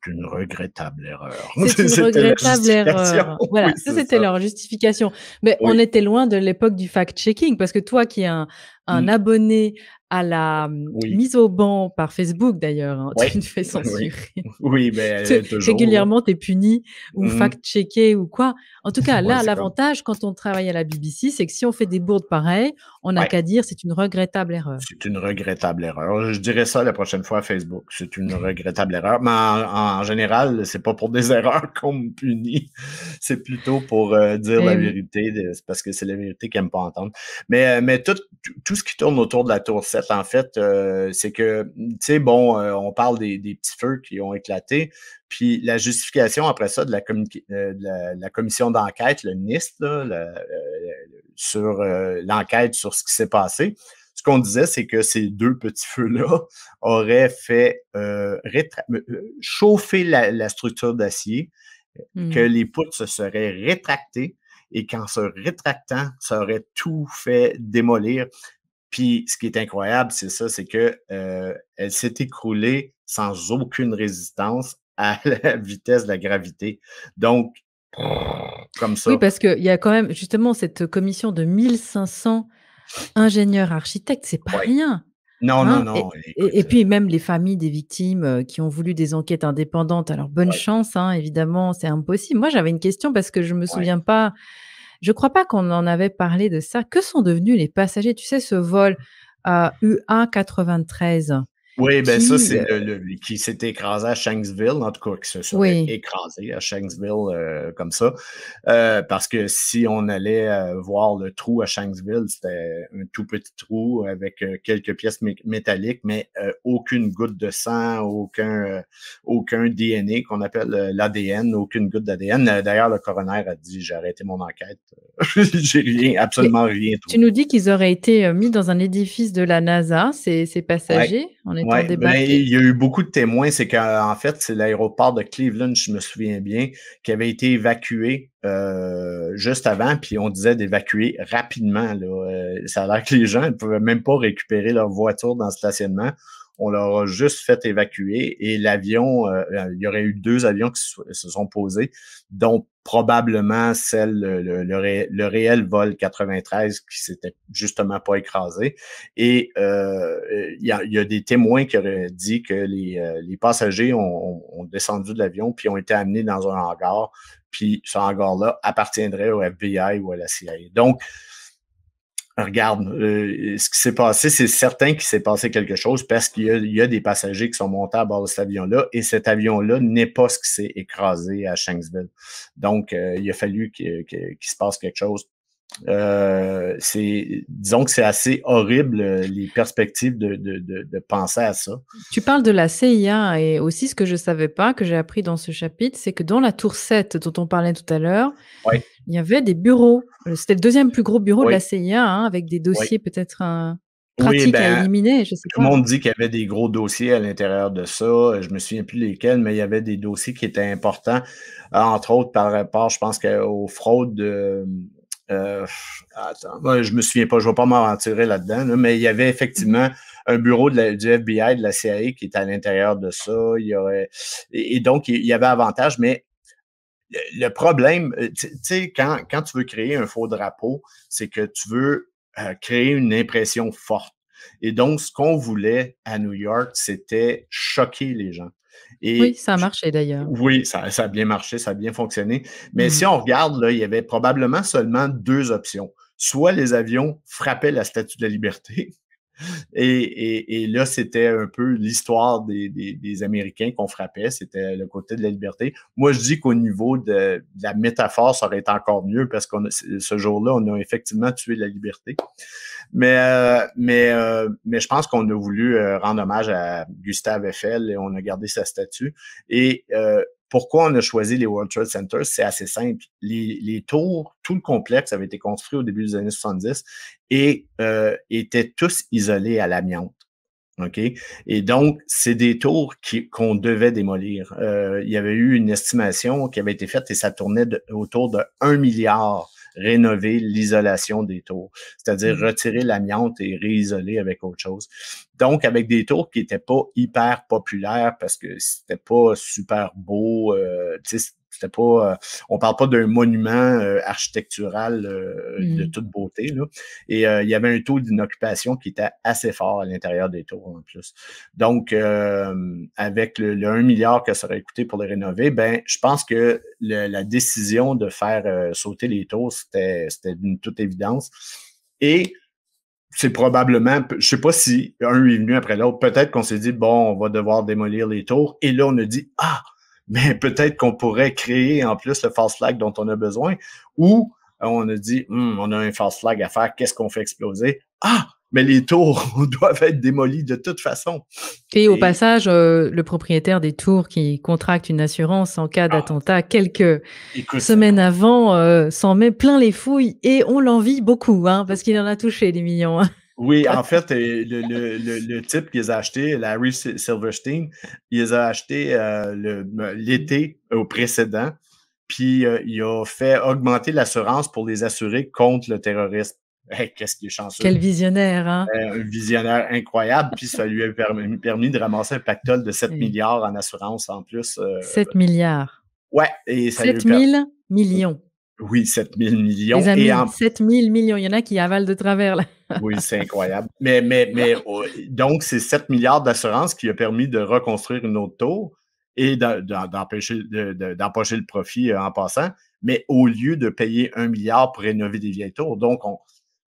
[SPEAKER 2] une regrettable erreur.
[SPEAKER 1] C'est une
[SPEAKER 2] C'était la
[SPEAKER 1] regrettable
[SPEAKER 2] justification.
[SPEAKER 1] erreur. Voilà,
[SPEAKER 2] Oui,
[SPEAKER 1] ça
[SPEAKER 2] c'est
[SPEAKER 1] c'était
[SPEAKER 2] ça.
[SPEAKER 1] leur justification. Mais on
[SPEAKER 2] Oui.
[SPEAKER 1] était loin de l'époque du fact-checking, parce que toi qui es un abonné à la
[SPEAKER 2] Oui.
[SPEAKER 1] mise au ban par Facebook d'ailleurs, hein,
[SPEAKER 2] Oui.
[SPEAKER 1] tu te fais censurer.
[SPEAKER 2] Oui, ben toujours.
[SPEAKER 1] Régulièrement, tu es puni ou
[SPEAKER 2] Mhm.
[SPEAKER 1] fact-checké ou quoi. En tout cas,
[SPEAKER 2] Ouais,
[SPEAKER 1] là,
[SPEAKER 2] c'est comme.
[SPEAKER 1] l'avantage quand on travaille à la BBC, c'est que si on fait des bourdes pareilles, on n'a
[SPEAKER 2] Ouais.
[SPEAKER 1] qu'à dire c'est une regrettable erreur.
[SPEAKER 2] C'est une regrettable erreur. Je dirais ça la prochaine fois à Facebook. C'est une regrettable erreur. Mais en général, c'est pas pour des erreurs qu'on me punit. C'est plutôt pour dire la
[SPEAKER 1] Eh oui.
[SPEAKER 2] vérité. C'est parce que c'est la vérité qu'ils n'aiment pas entendre. Mais tout ce qui tourne autour de la tour 7, en fait, c'est que, tu sais, bon, on parle des petits feux qui ont éclaté. Puis la justification après ça de la commission d'enquête, le NIST, là, sur l'enquête sur ce qui s'est passé. Ce qu'on disait, c'est que ces deux petits feux-là auraient fait chauffer la structure d'acier, que les poutres se seraient rétractées et qu'en se rétractant, ça aurait tout fait démolir. Puis ce qui est incroyable, c'est ça, c'est que elle s'est écroulée sans aucune résistance à la vitesse de la gravité. Donc, comme
[SPEAKER 1] Oui,
[SPEAKER 2] ça.
[SPEAKER 1] parce qu'il y a quand même justement cette commission de 1500 ingénieurs architectes, c'est pas
[SPEAKER 2] Ouais.
[SPEAKER 1] rien.
[SPEAKER 2] Non,
[SPEAKER 1] Hein?
[SPEAKER 2] non,
[SPEAKER 1] Et
[SPEAKER 2] écoute.
[SPEAKER 1] puis même les familles des victimes qui ont voulu des enquêtes indépendantes. Alors bonne
[SPEAKER 2] Ouais,
[SPEAKER 1] chance, hein, évidemment, c'est impossible. Moi, j'avais une question parce que je me
[SPEAKER 2] ouais.
[SPEAKER 1] souviens pas, je crois pas qu'on en avait parlé de ça. Que sont devenus les passagers? Tu sais, ce vol UA93
[SPEAKER 2] Oui, ben ça,
[SPEAKER 1] qui,
[SPEAKER 2] c'est qui s'est écrasé à Shanksville, en tout cas, qui se serait
[SPEAKER 1] oui,
[SPEAKER 2] écrasé à Shanksville comme ça. Parce que si on allait voir le trou à Shanksville, c'était un tout petit trou avec quelques pièces métalliques, mais aucune goutte de sang, aucun DNA qu'on appelle l'ADN, aucune goutte d'ADN. D'ailleurs, le coroner a dit, j'ai arrêté mon enquête. J'ai
[SPEAKER 1] mais
[SPEAKER 2] absolument rien
[SPEAKER 1] tu
[SPEAKER 2] trouvé.
[SPEAKER 1] nous dis qu'ils auraient été mis dans un édifice de la NASA, ces
[SPEAKER 2] Ouais.
[SPEAKER 1] passagers, en étant
[SPEAKER 2] Ouais, ben,
[SPEAKER 1] débarqués.
[SPEAKER 2] il y a eu beaucoup de témoins. C'est qu'en fait, c'est l'aéroport de Cleveland, je me souviens bien, qui avait été évacué juste avant, puis on disait d'évacuer rapidement. Là. Ça a l'air que les gens ne pouvaient même pas récupérer leur voiture dans le stationnement. On leur a juste fait évacuer et l'avion, il y aurait eu 2 avions qui se sont posés, dont probablement le réel vol 93 qui s'était justement pas écrasé. Et il y a des témoins qui auraient dit que les passagers ont descendu de l'avion puis ont été amenés dans un hangar, puis ce hangar-là appartiendrait au FBI ou à la CIA. Donc, regarde, ce qui s'est passé, c'est certain qu'il s'est passé quelque chose parce qu'il y a des passagers qui sont montés à bord de cet avion-là et cet avion-là n'est pas ce qui s'est écrasé à Shanksville. Donc, il a fallu qu'il se passe quelque chose. Disons que c'est assez horrible les perspectives de penser à ça.
[SPEAKER 1] Tu parles de la CIA et aussi ce que je savais pas, que j'ai appris dans ce chapitre, c'est que dans la tour 7 dont on parlait tout à l'heure,
[SPEAKER 2] Oui,
[SPEAKER 1] il y avait des bureaux. C'était le deuxième plus gros bureau de
[SPEAKER 2] oui,
[SPEAKER 1] la CIA, hein, avec des
[SPEAKER 2] oui.
[SPEAKER 1] dossiers peut-être
[SPEAKER 2] Oui,
[SPEAKER 1] pratiques à
[SPEAKER 2] ben,
[SPEAKER 1] éliminer, je sais
[SPEAKER 2] tout le
[SPEAKER 1] pas.
[SPEAKER 2] monde dit qu'il y avait des gros dossiers à l'intérieur de ça. Je me souviens plus lesquels, mais il y avait des dossiers qui étaient importants, entre autres par rapport, je pense, aux fraudes. Attends, moi, je me souviens pas, je vais pas m'aventurer là-dedans, là, mais il y avait effectivement un bureau du FBI, de la CIA qui était à l'intérieur de ça. Et donc, il y avait avantage, mais le problème, tu sais, quand tu veux créer un faux drapeau, c'est que tu veux créer une impression forte. Et donc, ce qu'on voulait à New York, c'était choquer les gens.
[SPEAKER 1] Oui,
[SPEAKER 2] Et
[SPEAKER 1] ça a marché d'ailleurs.
[SPEAKER 2] oui, ça a bien marché, ça a bien fonctionné. Mais si
[SPEAKER 1] Mmh.
[SPEAKER 2] on regarde, là, il y avait probablement seulement 2 options. Soit les avions frappaient la Statue de la Liberté, Et là, c'était un peu l'histoire des Américains qu'on frappait. C'était le côté de la liberté. Moi, je dis qu'au niveau de la métaphore, ça aurait été encore mieux parce que ce jour-là, on a effectivement tué la liberté. Mais je pense qu'on a voulu rendre hommage à Gustave Eiffel et on a gardé sa statue. Et pourquoi on a choisi les World Trade Center? C'est assez simple. Les tours, tout le complexe avait été construit au début des années 70 et étaient tous isolés à l'amiante. OK? Et donc, c'est des tours qu'on devait démolir. Il y avait eu une estimation qui avait été faite et ça tournait autour de 1 milliard rénover l'isolation des tours, c'est-à-dire retirer l'amiante et réisoler avec autre chose. Donc, avec des tours qui n'étaient pas hyper populaires parce que c'était pas super beau, c'était pas, on parle pas d'un monument architectural de toute beauté, là. Et il y avait un taux d'inoccupation qui était assez fort à l'intérieur des tours en plus. Donc, avec le 1 milliard que ça aurait coûté pour les rénover, ben, je pense que la décision de faire sauter les tours, c'était d'une toute évidence. Et c'est probablement, je sais pas si un est venu après l'autre, peut-être qu'on s'est dit, bon, on va devoir démolir les tours. Et là, on a dit, mais peut-être qu'on pourrait créer en plus le false flag dont on a besoin. Ou on a dit, on a un false flag à faire, qu'est-ce qu'on fait exploser? Mais les tours doivent être démolis de toute façon.
[SPEAKER 1] Et au passage, le propriétaire des tours qui contracte une assurance en cas d'attentat quelques semaines avant s'en met plein les fouilles et on l'envie beaucoup, parce qu'il en a touché des millions.
[SPEAKER 2] Oui, en fait, le type qui les a achetés, Larry Silverstein, il les a achetés l'été au précédent, puis il a fait augmenter l'assurance pour les assurer contre le terrorisme. Hey, qu'est-ce qui est chanceux.
[SPEAKER 1] Quel visionnaire, hein?
[SPEAKER 2] Un visionnaire incroyable, puis ça lui a permis de ramasser un pactole de 7 milliards en assurance en plus.
[SPEAKER 1] 7 milliards.
[SPEAKER 2] Ouais. Et ça
[SPEAKER 1] 7 000 millions.
[SPEAKER 2] Oui, 7 000 millions.
[SPEAKER 1] Les amis, 7 000 millions. Il y en a qui avalent de travers, là.
[SPEAKER 2] Oui, c'est incroyable. Mais donc, c'est 7 milliards d'assurance qui a permis de reconstruire une autre tour et d'empocher le profit en passant, mais au lieu de payer 1 milliard pour rénover des vieilles tours. Donc,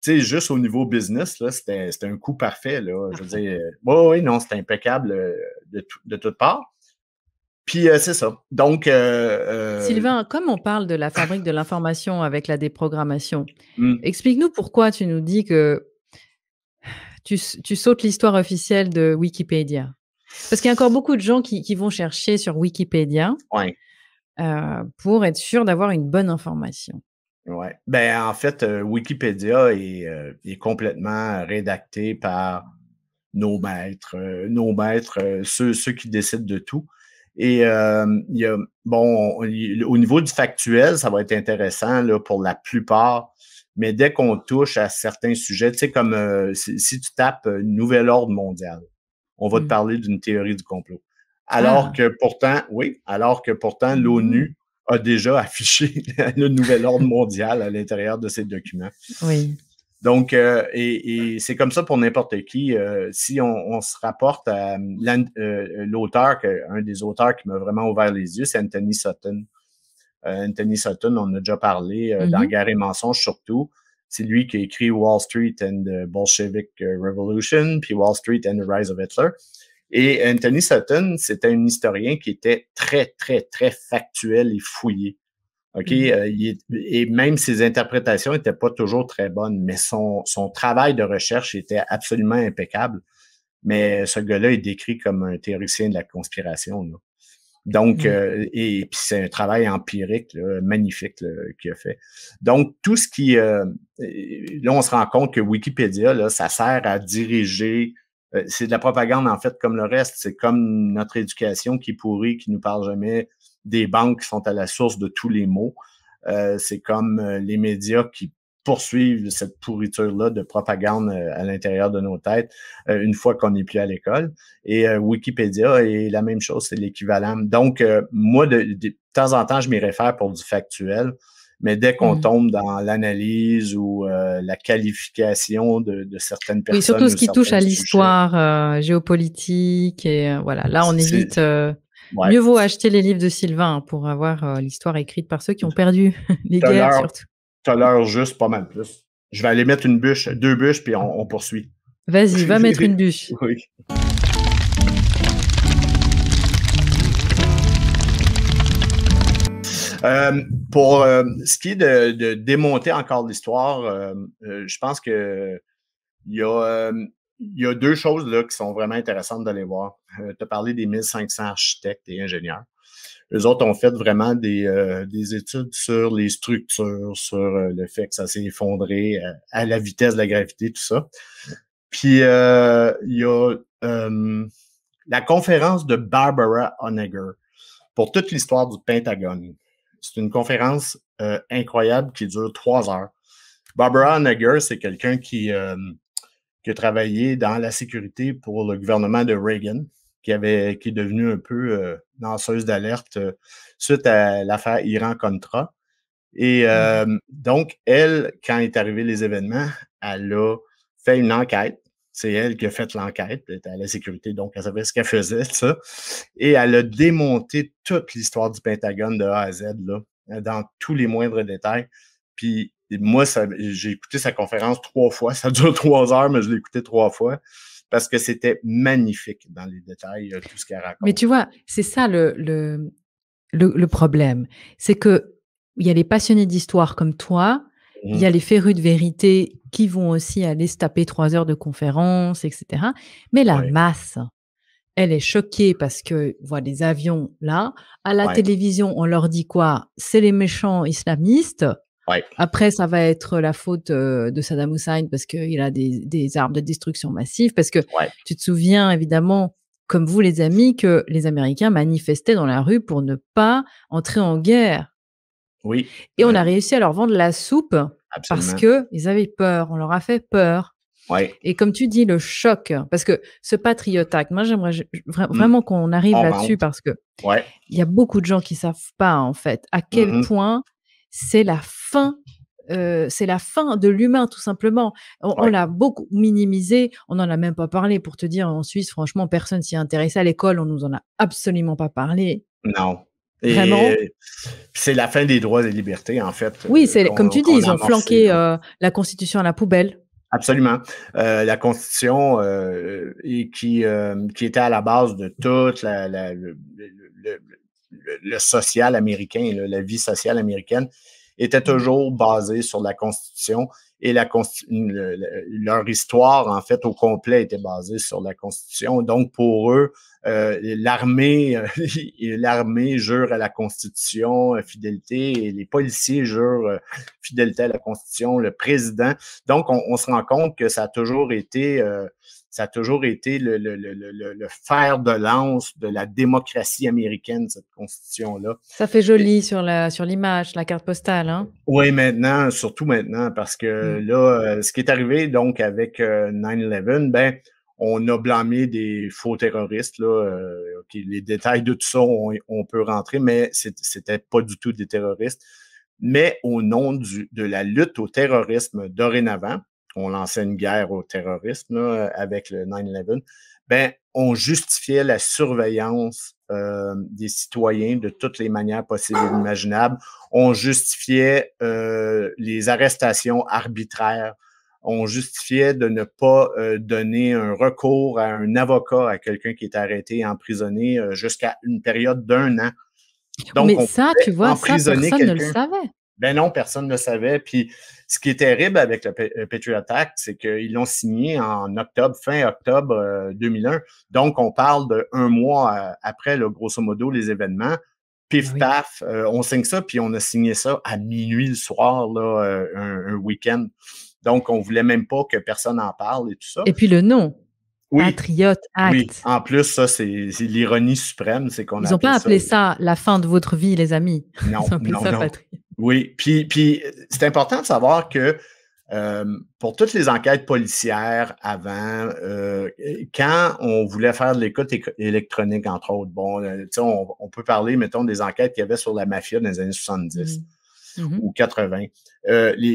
[SPEAKER 2] tu sais, juste au niveau business, là, c'était un coup parfait, là. Je veux dire, oui, non, c'était impeccable de toutes parts. Puis, c'est ça. Donc,
[SPEAKER 1] Sylvain, comme on parle de la fabrique de l'information avec la déprogrammation, explique-nous pourquoi tu nous dis que tu sautes l'histoire officielle de Wikipédia. Parce qu'il y a encore beaucoup de gens qui vont chercher sur Wikipédia pour être sûr d'avoir une bonne information.
[SPEAKER 2] Oui. Ben, en fait, Wikipédia est complètement rédacté par nos maîtres, ceux qui décident de tout. Et il y a, au niveau du factuel, ça va être intéressant là, pour la plupart, mais dès qu'on touche à certains sujets, tu sais, comme si tu tapes Nouvel ordre mondial, on va te parler d'une théorie du complot. Alors que pourtant, l'ONU a déjà affiché le Nouvel ordre mondial à l'intérieur de ses documents.
[SPEAKER 1] Oui.
[SPEAKER 2] Donc, et c'est comme ça pour n'importe qui. Si on se rapporte à l'auteur, un des auteurs qui m'a vraiment ouvert les yeux, c'est Anthony Sutton. Anthony Sutton, on a déjà parlé dans Guerre et mensonges surtout. C'est lui qui a écrit Wall Street and the Bolshevik Revolution, puis Wall Street and the Rise of Hitler. Et Anthony Sutton, c'était un historien qui était très, très, très factuel et fouillé. OK? Et même ses interprétations n'étaient pas toujours très bonnes, mais son travail de recherche était absolument impeccable. Mais ce gars-là est décrit comme un théoricien de la conspiration, là. Donc, et puis c'est un travail empirique, là, magnifique là, qu'il a fait. Donc, tout ce qui... là, on se rend compte que Wikipédia, là, ça sert à diriger... c'est de la propagande, en fait, comme le reste. C'est comme notre éducation qui est pourrie, qui nous parle jamais des banques qui sont à la source de tous les maux. C'est comme les médias qui poursuivent cette pourriture-là de propagande à l'intérieur de nos têtes une fois qu'on n'est plus à l'école. Et Wikipédia est la même chose, c'est l'équivalent. Donc, moi, de temps en temps, je m'y réfère pour du factuel, mais dès qu'on tombe dans l'analyse ou la qualification de certaines personnes...
[SPEAKER 1] Oui, surtout ce qui touche à l'histoire géopolitique. Et voilà, là, on évite... Mieux vaut acheter les livres de Sylvain pour avoir l'histoire écrite par ceux qui ont perdu les guerres, surtout.
[SPEAKER 2] T'as l'heure juste pas mal plus. Je vais aller mettre 2 bûches, puis on poursuit.
[SPEAKER 1] Vas-y, va mettre une bûche.
[SPEAKER 2] Oui. Pour ce qui est de démonter encore l'histoire, je pense que il y a deux choses là, qui sont vraiment intéressantes d'aller voir. Tu as parlé des 1500 architectes et ingénieurs. Eux autres ont fait vraiment des études sur les structures, sur le fait que ça s'est effondré à la vitesse de la gravité, tout ça. Puis, il y a la conférence de Barbara Honegger pour toute l'histoire du Pentagone. C'est une conférence incroyable qui dure 3 heures. Barbara Honegger, c'est quelqu'un qui a travaillé dans la sécurité pour le gouvernement de Reagan, qui est devenu un peu lanceuse d'alerte suite à l'affaire Iran-Contra. Et donc, elle, quand est arrivé les événements, elle a fait une enquête. C'est elle qui a fait l'enquête. Elle était à la sécurité, donc elle savait ce qu'elle faisait, tout ça. Et elle a démonté toute l'histoire du Pentagone de A à Z, là, dans tous les moindres détails. Puis moi, j'ai écouté sa conférence 3 fois. Ça dure 3 heures, mais je l'ai écouté 3 fois parce que c'était magnifique dans les détails, tout ce qu'elle raconte.
[SPEAKER 1] Mais tu vois, c'est ça le problème. C'est que il y a les passionnés d'histoire comme toi, il y a les férus de vérité qui vont aussi aller se taper 3 heures de conférence, etc. Mais la masse, elle est choquée parce qu'ils voient des avions là. À la télévision, on leur dit quoi? C'est les méchants islamistes. Après, ça va être la faute de Saddam Hussein parce qu'il a des armes de destruction massive. Parce que tu te souviens évidemment, comme vous les amis, que les Américains manifestaient dans la rue pour ne pas entrer en guerre.
[SPEAKER 2] Oui.
[SPEAKER 1] Et on a réussi à leur vendre la soupe parce qu'ils avaient peur. On leur a fait peur. Et comme tu dis, le choc, parce que ce Patriot Act, moi j'aimerais vraiment qu'on arrive là-dessus parce que il y a beaucoup de gens qui savent pas en fait à quel point c'est la fin de l'humain tout simplement. On l'a beaucoup minimisé, on n'en a même pas parlé pour te dire en Suisse, franchement, personne s'y intéresse à l'école, on nous en a absolument pas parlé.
[SPEAKER 2] Non.
[SPEAKER 1] Vraiment?
[SPEAKER 2] C'est la fin des droits et libertés, en fait.
[SPEAKER 1] Oui, c'est comme tu dis, ils ont flanqué la Constitution à la poubelle.
[SPEAKER 2] Absolument. La Constitution qui était à la base de toute le social américain, la vie sociale américaine, était toujours basée sur la Constitution et leur histoire, en fait, au complet était basée sur la Constitution. Donc, pour eux, l'armée jure à la Constitution fidélité et les policiers jurent fidélité à la Constitution, le président. Donc, on se rend compte que ça a toujours été le fer de lance de la démocratie américaine, cette Constitution-là.
[SPEAKER 1] Ça fait joli sur l'image, la carte postale, hein?
[SPEAKER 2] Oui, maintenant, surtout maintenant, parce que là, ce qui est arrivé donc avec 9/11, ben, on a blâmé des faux terroristes. Là, les détails de tout ça, on peut rentrer, mais c'était pas du tout des terroristes. Mais au nom de la lutte au terrorisme dorénavant, on lançait une guerre au terrorisme là, avec le 9/11, ben, on justifiait la surveillance des citoyens de toutes les manières possibles et imaginables. On justifiait les arrestations arbitraires. On justifiait de ne pas donner un recours à un avocat à quelqu'un qui est arrêté et emprisonné jusqu'à une période d'1 an.
[SPEAKER 1] Donc, mais ça, tu vois, ça, personne ne le savait.
[SPEAKER 2] Ben non, personne ne le savait. Puis, ce qui est terrible avec le Patriot Act, c'est qu'ils l'ont signé en octobre, fin octobre 2001. Donc, on parle d'1 mois après, là, grosso modo, les événements. Pif, paf, on signe ça, puis on a signé ça à minuit le soir, là, un week-end. Donc, on voulait même pas que personne en parle et tout ça.
[SPEAKER 1] Et puis le nom, Patriot Act.
[SPEAKER 2] Oui, en plus, ça, c'est l'ironie suprême. C'est qu'on
[SPEAKER 1] Ils n'ont pas appelé ça la fin de votre vie, les amis.
[SPEAKER 2] Non,
[SPEAKER 1] Ils ont appelé ça Patriot.
[SPEAKER 2] Oui, puis c'est important de savoir que pour toutes les enquêtes policières avant, quand on voulait faire de l'écoute électronique, entre autres, bon, on peut parler, mettons, des enquêtes qu'il y avait sur la mafia dans les années 70 ou 80.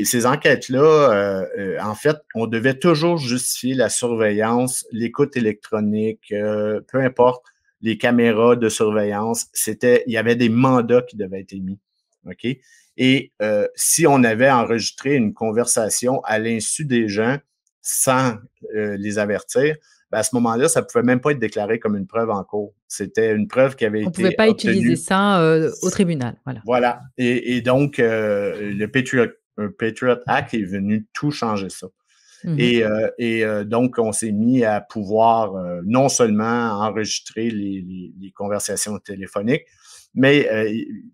[SPEAKER 2] Ces enquêtes-là, en fait, on devait toujours justifier la surveillance, l'écoute électronique, peu importe, les caméras de surveillance. Il y avait des mandats qui devaient être émis. OK? Et si on avait enregistré une conversation à l'insu des gens sans les avertir, ben à ce moment-là, ça ne pouvait même pas être déclaré comme une preuve en cours. C'était une preuve qui avait
[SPEAKER 1] On ne pouvait
[SPEAKER 2] été
[SPEAKER 1] pas utiliser
[SPEAKER 2] obtenue.
[SPEAKER 1] ça au tribunal. Voilà.
[SPEAKER 2] Voilà. Et donc, le Patriot Act est venu tout changer ça. Donc, on s'est mis à pouvoir non seulement enregistrer les conversations téléphoniques, mais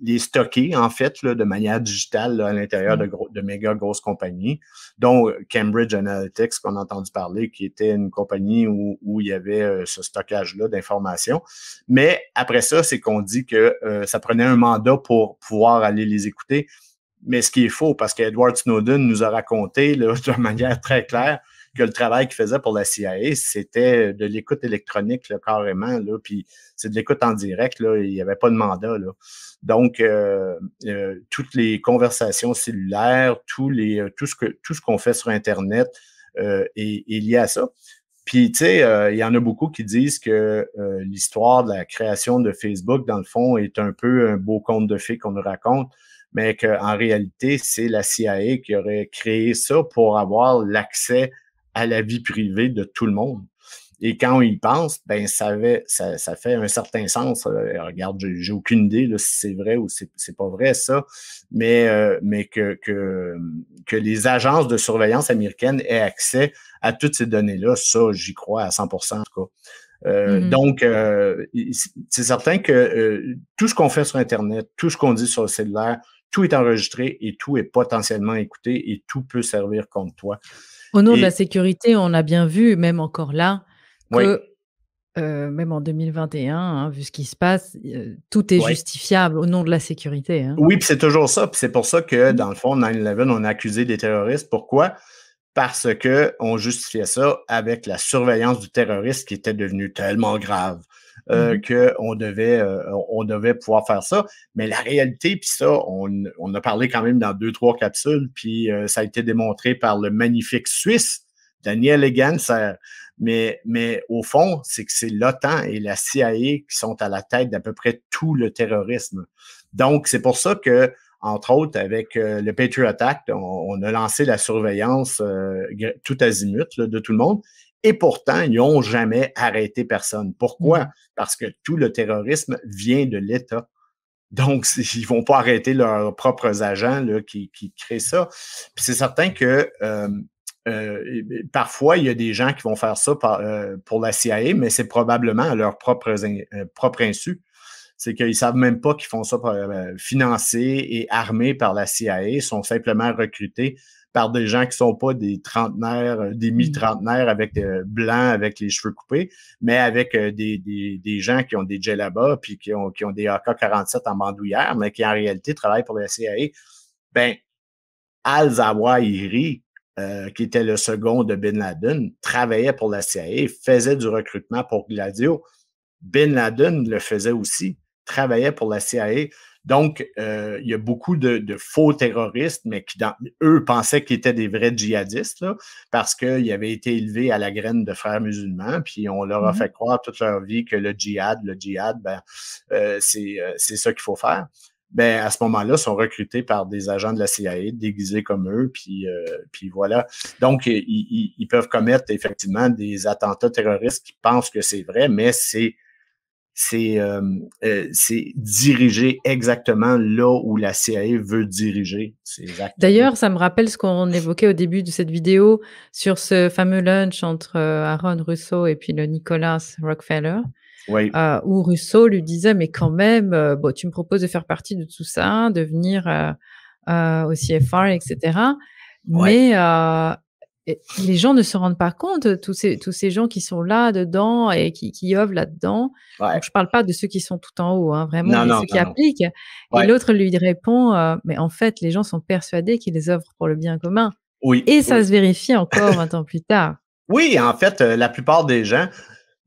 [SPEAKER 2] les stocker, en fait, là, de manière digitale là, à l'intérieur de méga grosses compagnies, dont Cambridge Analytics, qu'on a entendu parler, qui était une compagnie où il y avait ce stockage-là d'informations. Mais après ça, c'est qu'on dit que ça prenait un mandat pour pouvoir aller les écouter. Mais ce qui est faux, parce qu'Edward Snowden nous a raconté là, de manière très claire que le travail qu'il faisait pour la CIA, c'était de l'écoute électronique, là, carrément, là, puis c'est de l'écoute en direct, là, il n'y avait pas de mandat, là. Donc, toutes les conversations cellulaires, tout ce qu'on fait sur Internet est lié à ça. Puis, tu sais, il y en a beaucoup qui disent que l'histoire de la création de Facebook, dans le fond, est un peu un beau conte de fées qu'on nous raconte, mais qu'en réalité, c'est la CIA qui aurait créé ça pour avoir l'accès à la vie privée de tout le monde. Et quand on y pense, ben ça fait un certain sens. Regarde, j'ai aucune idée là, si c'est vrai ou c'est pas vrai ça, mais que les agences de surveillance américaines aient accès à toutes ces données-là, ça, j'y crois à 100% en tout cas. Donc, c'est certain que tout ce qu'on fait sur Internet, tout ce qu'on dit sur le cellulaire, tout est enregistré et tout est potentiellement écouté et tout peut servir contre toi.
[SPEAKER 1] Au nom de la sécurité, on a bien vu, même encore là, que même en 2021, hein, vu ce qui se passe, tout est justifiable au nom de la sécurité. Hein.
[SPEAKER 2] Oui, puis c'est toujours ça. Puis c'est pour ça que, dans le fond, 9/11, on a accusé des terroristes. Pourquoi? Parce qu'on justifiait ça avec la surveillance du terroriste qui était devenue tellement grave qu'on devait pouvoir faire ça. Mais la réalité, puis ça, on a parlé quand même dans 2-3 capsules, puis ça a été démontré par le magnifique Suisse, Daniel Eganser. Mais au fond, c'est que c'est l'OTAN et la CIA qui sont à la tête d'à peu près tout le terrorisme. Donc, c'est pour ça que entre autres, avec le Patriot Act, on a lancé la surveillance tout azimut là, de tout le monde. Et pourtant, ils n'ont jamais arrêté personne. Pourquoi? Parce que tout le terrorisme vient de l'État. Donc, ils ne vont pas arrêter leurs propres agents là, qui créent ça. Puis c'est certain que parfois, il y a des gens qui vont faire ça pour la CIA, mais c'est probablement à leur propre insu. C'est qu'ils ne savent même pas qu'ils font ça financés et armés par la CIA. Ils sont simplement recrutés par des gens qui ne sont pas des trentenaires, des mi-trentenaires blancs avec les cheveux coupés, mais avec des gens qui ont des djellabas puis qui ont des AK-47 en bandoulière, mais qui en réalité travaillent pour la CIA. Ben, Al-Zawahiri, qui était le second de Bin Laden, travaillait pour la CIA, faisait du recrutement pour Gladio. Bin Laden le faisait aussi, travaillait pour la CIA. Donc, il y a beaucoup de faux terroristes, mais qui, eux, pensaient qu'ils étaient des vrais djihadistes, là, parce qu'ils avaient été élevés à la graine de frères musulmans, puis on leur a fait croire toute leur vie que le djihad, ben, c'est ça qu'il faut faire. Ben, à ce moment-là, sont recrutés par des agents de la CIA, déguisés comme eux, puis voilà. Donc, ils peuvent commettre effectivement des attentats terroristes qui pensent que c'est vrai, mais c'est dirigé exactement là où la CIA veut diriger.
[SPEAKER 1] D'ailleurs, ça me rappelle ce qu'on évoquait au début de cette vidéo sur ce fameux lunch entre Aaron Russo et puis le Nicholas Rockefeller.
[SPEAKER 2] Oui.
[SPEAKER 1] Où Russo lui disait, mais quand même, bon, tu me proposes de faire partie de tout ça, de venir au CFR, etc. Mais les gens ne se rendent pas compte, tous ces gens qui sont là dedans et qui œuvrent là-dedans.
[SPEAKER 2] Ouais.
[SPEAKER 1] Donc, je parle pas de ceux qui sont tout en haut, hein, vraiment,
[SPEAKER 2] non,
[SPEAKER 1] ceux qui appliquent.
[SPEAKER 2] Ouais.
[SPEAKER 1] Et l'autre lui répond, mais en fait, les gens sont persuadés qu'ils œuvrent pour le bien commun.
[SPEAKER 2] Oui.
[SPEAKER 1] Et ça se vérifie encore 20 ans plus tard.
[SPEAKER 2] Oui, en fait, la plupart des gens,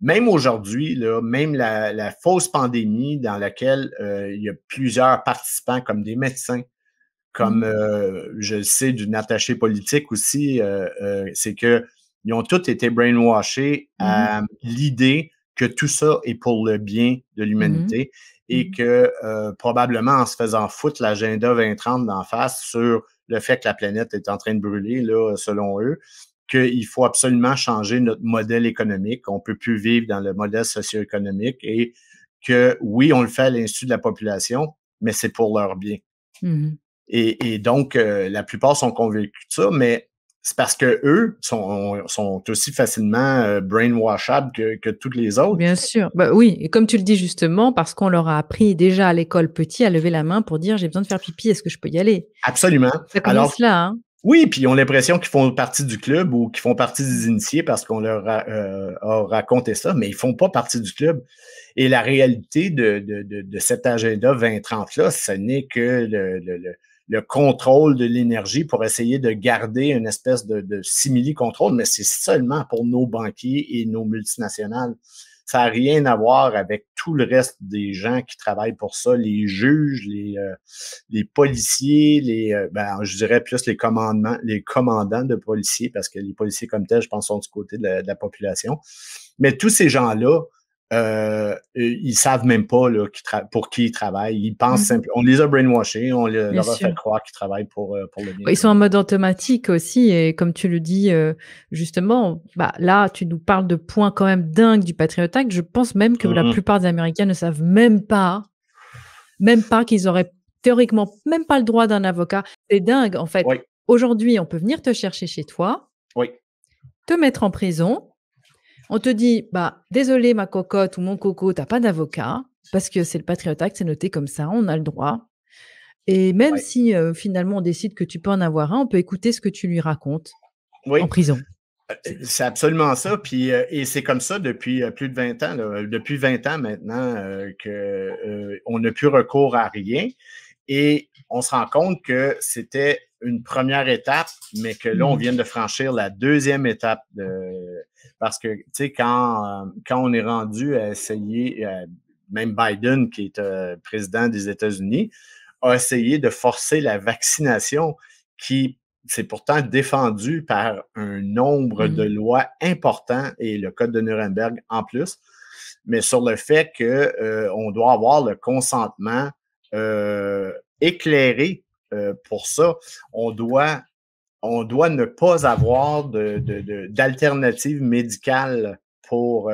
[SPEAKER 2] même aujourd'hui, là, même la fausse pandémie dans laquelle il y a plusieurs participants comme des médecins, comme je le sais d'une attachée politique aussi, c'est que ils ont tous été brainwashés à l'idée que tout ça est pour le bien de l'humanité et que probablement en se faisant foutre l'agenda 2030 d'en face sur le fait que la planète est en train de brûler, là, selon eux, qu'il faut absolument changer notre modèle économique. On ne peut plus vivre dans le modèle socio-économique et que, oui, on le fait à l'insu de la population, mais c'est pour leur bien.
[SPEAKER 1] Mhm.
[SPEAKER 2] Et donc, la plupart sont convaincus de ça, mais c'est parce que eux sont aussi facilement brainwashables que tous les autres.
[SPEAKER 1] Bien sûr. Bah oui, et comme tu le dis justement, parce qu'on leur a appris déjà à l'école petit à lever la main pour dire j'ai besoin de faire pipi, est-ce que je peux y aller?
[SPEAKER 2] Absolument.
[SPEAKER 1] Ça commence là, hein?
[SPEAKER 2] Oui, puis ils ont l'impression qu'ils font partie du club ou qu'ils font partie des initiés parce qu'on leur a raconté ça, mais ils font pas partie du club. Et la réalité de cet agenda 2030-là, ce n'est que le contrôle de l'énergie pour essayer de garder une espèce de simili-contrôle, mais c'est seulement pour nos banquiers et nos multinationales. Ça n'a rien à voir avec tout le reste des gens qui travaillent pour ça, les juges, les policiers, je dirais plus les commandants de policiers, parce que les policiers comme tels, je pense, sont du côté de la population. Mais tous ces gens-là, ils savent même pas là, pour qui ils travaillent. Ils pensent simplement. On les a brainwashés, on leur a fait croire qu'ils travaillent pour le bien.
[SPEAKER 1] Ils sont en mode automatique aussi, et comme tu le dis justement, là tu nous parles de points quand même dingues du Patriot Act. Je pense même que la plupart des Américains ne savent même pas qu'ils auraient théoriquement même pas le droit d'un avocat. C'est dingue en fait.
[SPEAKER 2] Oui.
[SPEAKER 1] Aujourd'hui, on peut venir te chercher chez toi, te mettre en prison. On te dit, désolé ma cocotte ou mon coco, t'as pas d'avocat, parce que c'est le Patriot Act, c'est noté comme ça, on a le droit. Et même si finalement on décide que tu peux en avoir un, on peut écouter ce que tu lui racontes en prison.
[SPEAKER 2] C'est absolument ça. Puis, et c'est comme ça depuis plus de 20 ans. Là. Depuis 20 ans maintenant qu'on n'a plus recours à rien. Et on se rend compte que c'était une première étape, mais que là, on vient de franchir la deuxième étape. Parce que, tu sais, quand on est rendu à essayer, même Biden, qui est président des États-Unis, a essayé de forcer la vaccination qui c'est pourtant défendu par un nombre de lois importants et le Code de Nuremberg en plus, mais sur le fait qu'on doit avoir le consentement éclairé pour ça. On doit ne pas avoir d'alternative médicale pour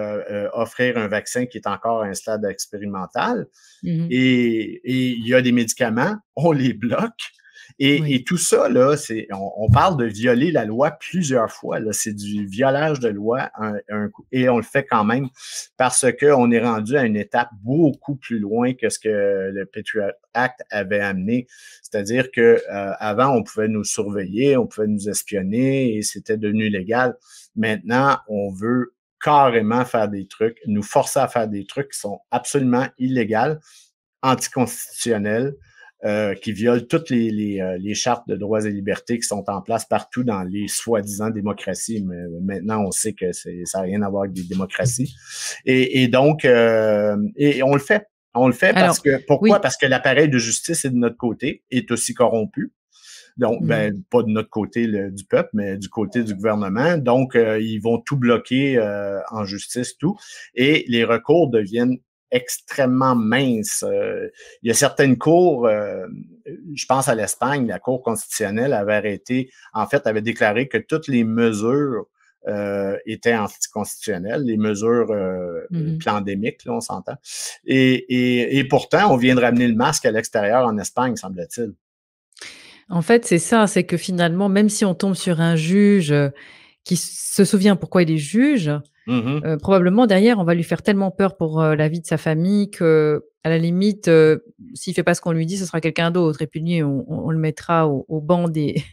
[SPEAKER 2] offrir un vaccin qui est encore à un stade expérimental. Et il y a des médicaments, on les bloque. Et tout ça, là, on parle de violer la loi plusieurs fois. Là, c'est du violage de loi et on le fait quand même parce qu'on est rendu à une étape beaucoup plus loin que ce que le Patriot Act avait amené. C'est-à-dire que avant, on pouvait nous surveiller, on pouvait nous espionner et c'était devenu légal. Maintenant, on veut carrément faire des trucs, nous forcer à faire des trucs qui sont absolument illégaux, anticonstitutionnels, qui violent toutes les chartes de droits et libertés qui sont en place partout dans les soi-disant démocraties. Mais maintenant, on sait que ça n'a rien à voir avec des démocraties. Et donc, et on le fait. On le fait parce que, pourquoi? Parce que l'appareil de justice est de notre côté, est aussi corrompu. Donc, pas de notre côté du peuple, mais du côté du gouvernement. Donc, ils vont tout bloquer en justice, tout. Et les recours deviennent extrêmement minces. Il y a certaines cours, je pense à l'Espagne, la Cour constitutionnelle avait déclaré que toutes les mesures étaient anticonstitutionnelles, les mesures pandémiques, là, on s'entend. Et pourtant, on vient de ramener le masque à l'extérieur en Espagne, semble-t-il.
[SPEAKER 1] En fait, c'est ça, c'est que finalement, même si on tombe sur un juge qui se souvient pourquoi il est juge, probablement derrière, on va lui faire tellement peur pour la vie de sa famille que, à la limite, s'il fait pas ce qu'on lui dit, ce sera quelqu'un d'autre. Et puis lui, on le mettra au banc des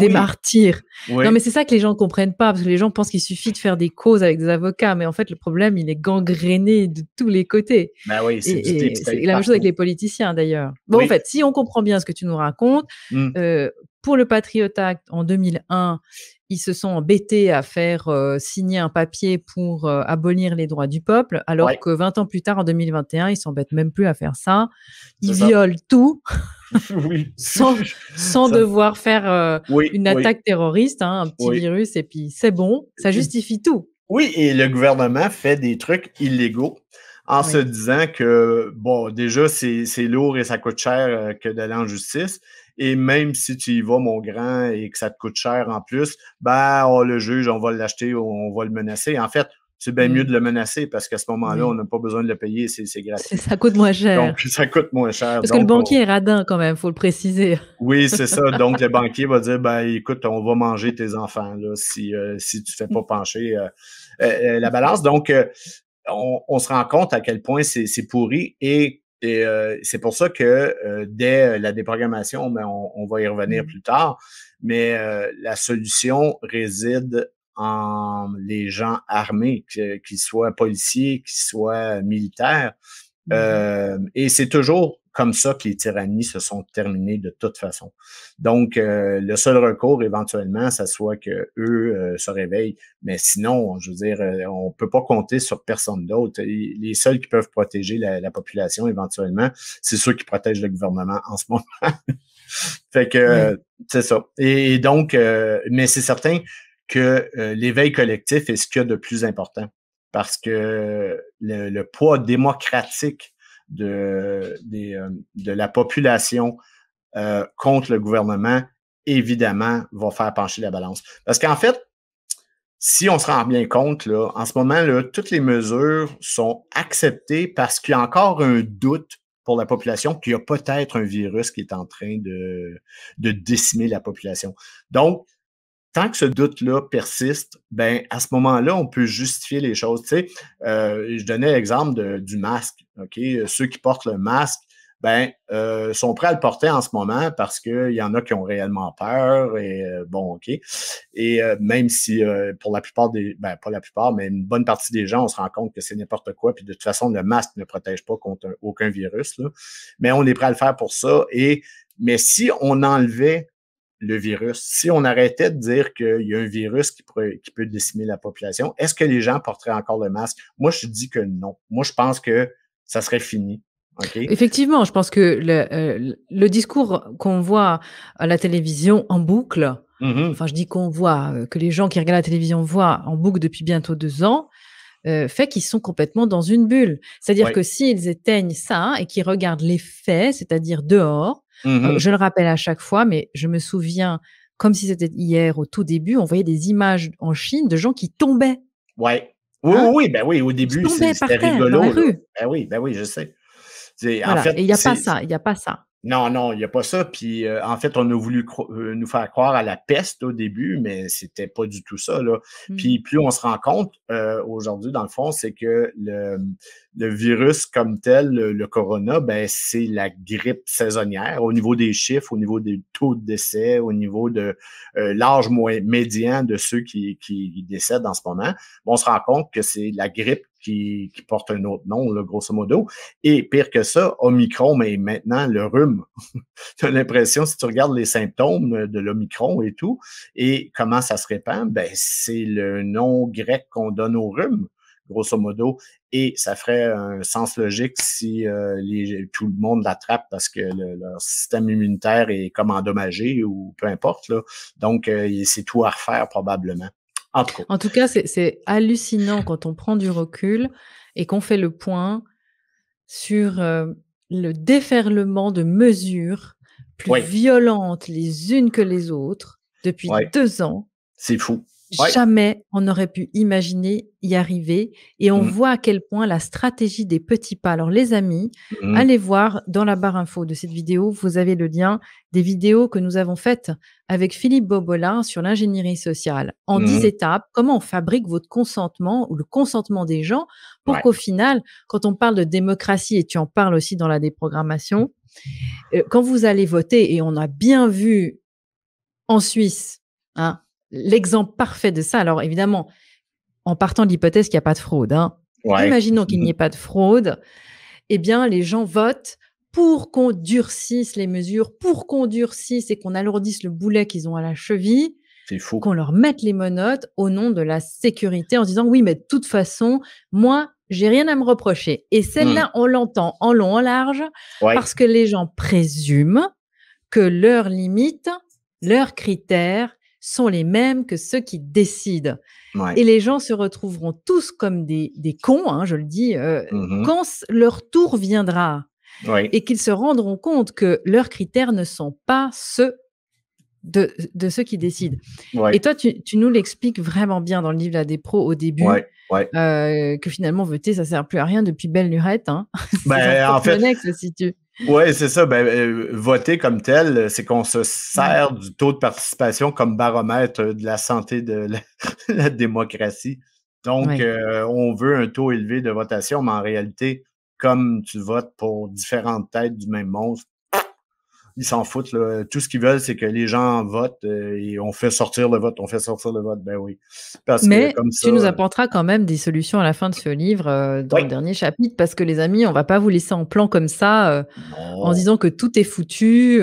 [SPEAKER 1] martyrs. Oui. Non, mais c'est ça que les gens ne comprennent pas, parce que les gens pensent qu'il suffit de faire des causes avec des avocats, mais en fait, le problème, il est gangréné de tous les côtés.
[SPEAKER 2] Ben oui, c'est
[SPEAKER 1] la même chose avec les politiciens, d'ailleurs. Bon, en fait, si on comprend bien ce que tu nous racontes, pour le Patriot Act, en 2001, ils se sont embêtés à faire signer un papier pour abolir les droits du peuple, alors que 20 ans plus tard, en 2021, ils s'embêtent même plus à faire ça. Ils violent tout sans devoir faire une attaque terroriste, un petit virus, et puis c'est bon, ça justifie tout.
[SPEAKER 2] Oui, et le gouvernement fait des trucs illégaux en se disant que, bon, déjà, c'est lourd et ça coûte cher que d'aller en justice. Et même si tu y vas, mon grand, et que ça te coûte cher en plus, ben, oh, le juge, on va l'acheter, on va le menacer. En fait, c'est bien mieux de le menacer parce qu'à ce moment-là, on n'a pas besoin de le payer, c'est gratuit.
[SPEAKER 1] Ça coûte moins cher.
[SPEAKER 2] Donc, ça coûte moins cher.
[SPEAKER 1] Parce que le banquier est radin quand même, il faut le préciser.
[SPEAKER 2] Oui, c'est ça. Donc, le banquier va dire, ben, écoute, on va manger tes enfants là, si tu fais pas pencher la balance. Donc, on se rend compte à quel point c'est pourri et c'est pour ça que dès la déprogrammation, ben, on va y revenir plus tard, mais la solution réside en les gens armés, qu'ils soient policiers, qu'ils soient militaires. Et c'est toujours comme ça que les tyrannies se sont terminées de toute façon. Donc, le seul recours, éventuellement, ça soit que eux se réveillent. Mais sinon, je veux dire, on peut pas compter sur personne d'autre. Les seuls qui peuvent protéger la population, éventuellement, c'est ceux qui protègent le gouvernement en ce moment. Fait que, c'est ça. Et donc, mais c'est certain que l'éveil collectif est ce qu'il y a de plus important. Parce que le poids démocratique de la population contre le gouvernement, évidemment, va faire pencher la balance. Parce qu'en fait, si on se rend bien compte, là, en ce moment, là, toutes les mesures sont acceptées parce qu'il y a encore un doute pour la population qu'il y a peut-être un virus qui est en train de décimer la population. Donc, tant que ce doute-là persiste, ben à ce moment-là, on peut justifier les choses. Tu sais, je donnais l'exemple du masque. Ok, ceux qui portent le masque, ben sont prêts à le porter en ce moment parce qu'il y en a qui ont réellement peur. Et bon, ok. Et même si pour la plupart pas la plupart, mais une bonne partie des gens, on se rend compte que c'est n'importe quoi. Puis de toute façon, le masque ne protège pas contre aucun virus. Là. Mais on est prêt à le faire pour ça. Mais si on enlevait le virus. Si on arrêtait de dire qu'il y a un virus qui peut décimer la population, est-ce que les gens porteraient encore le masque? Moi, je dis que non. Moi, je pense que ça serait fini. Okay?
[SPEAKER 1] Effectivement, je pense que le discours qu'on voit à la télévision en boucle, enfin, je dis qu'on voit, que les gens qui regardent la télévision voient en boucle depuis bientôt 2 ans, fait qu'ils sont complètement dans une bulle. C'est-à-dire que s'ils éteignent ça et qu'ils regardent les faits, c'est-à-dire dehors, je le rappelle à chaque fois, mais je me souviens, comme si c'était hier, au tout début, on voyait des images en Chine de gens qui tombaient.
[SPEAKER 2] Ouais. Oui, ben oui, au début, c'était rigolo.
[SPEAKER 1] Dans la rue.
[SPEAKER 2] Ben oui, je sais.
[SPEAKER 1] Voilà. En fait, et il n'y a pas ça.
[SPEAKER 2] Non, il n'y a pas ça. Puis, en fait, on a voulu nous faire croire à la peste au début, mais c'était pas du tout ça, là. Puis, plus on se rend compte aujourd'hui, dans le fond, c'est que le virus comme tel, le corona, ben c'est la grippe saisonnière au niveau des chiffres, au niveau des taux de décès, au niveau de l'âge médian de ceux qui décèdent en ce moment. Bon, on se rend compte que c'est la grippe qui porte un autre nom, là, grosso modo. Et pire que ça, Omicron, mais maintenant, le rhume. Tu as l'impression, si tu regardes les symptômes de l'Omicron et tout, et comment ça se répand, ben c'est le nom grec qu'on donne au rhume, grosso modo. Et ça ferait un sens logique si tout le monde l'attrape parce que leur système immunitaire est comme endommagé ou peu importe, là. Donc, c'est tout à refaire probablement.
[SPEAKER 1] En tout cas, c'est hallucinant quand on prend du recul et qu'on fait le point sur le déferlement de mesures plus violentes les unes que les autres depuis 2 ans.
[SPEAKER 2] C'est fou.
[SPEAKER 1] Jamais on n'aurait pu imaginer y arriver. Et on voit à quel point la stratégie des petits pas. Alors les amis, allez voir dans la barre info de cette vidéo, vous avez le lien des vidéos que nous avons faites avec Philippe Bobolin sur l'ingénierie sociale. En 10 étapes, comment on fabrique votre consentement ou le consentement des gens pour qu'au final, quand on parle de démocratie, et tu en parles aussi dans la déprogrammation, quand vous allez voter, et on a bien vu en Suisse, hein, l'exemple parfait de ça, alors évidemment, en partant de l'hypothèse qu'il n'y a pas de fraude, imaginons qu'il n'y ait pas de fraude, eh bien, les gens votent pour qu'on durcisse les mesures, pour qu'on durcisse et qu'on alourdisse le boulet qu'ils ont à la cheville,
[SPEAKER 2] c'est fou.
[SPEAKER 1] Qu'on leur mette les menottes au nom de la sécurité en se disant « Oui, mais de toute façon, moi, j'ai rien à me reprocher. » Et celle-là, on l'entend en long, en large, parce que les gens présument que leurs limites, leurs critères sont les mêmes que ceux qui décident. Et les gens se retrouveront tous comme des cons, je le dis, quand leur tour viendra.
[SPEAKER 2] Oui,
[SPEAKER 1] et qu'ils se rendront compte que leurs critères ne sont pas ceux de ceux qui décident.
[SPEAKER 2] oui,
[SPEAKER 1] Et toi, tu nous l'expliques vraiment bien dans le livre La Dépro au
[SPEAKER 2] oui,
[SPEAKER 1] début,
[SPEAKER 2] oui.
[SPEAKER 1] que finalement, voter, ça sert plus à rien depuis belle lurette, hein. C'est son
[SPEAKER 2] Ben, en fait,
[SPEAKER 1] porte-monnaie que ça situe.
[SPEAKER 2] oui, c'est ça. Ben, voter comme tel, c'est qu'on se sert du taux de participation comme baromètre de la santé de la, la démocratie. Donc,
[SPEAKER 1] Ouais.
[SPEAKER 2] on veut un taux élevé de votation, mais en réalité, comme tu votes pour différentes têtes du même monstre, ils s'en foutent, là. Tout ce qu'ils veulent, c'est que les gens votent et on fait sortir le vote, on fait sortir le vote. Ben oui. Parce que
[SPEAKER 1] Mais
[SPEAKER 2] comme ça,
[SPEAKER 1] tu nous apporteras quand même des solutions à la fin de ce livre, dans
[SPEAKER 2] oui,
[SPEAKER 1] le dernier chapitre, parce que les amis, on va pas vous laisser en plan comme ça, en se
[SPEAKER 2] non,
[SPEAKER 1] disant que tout est foutu,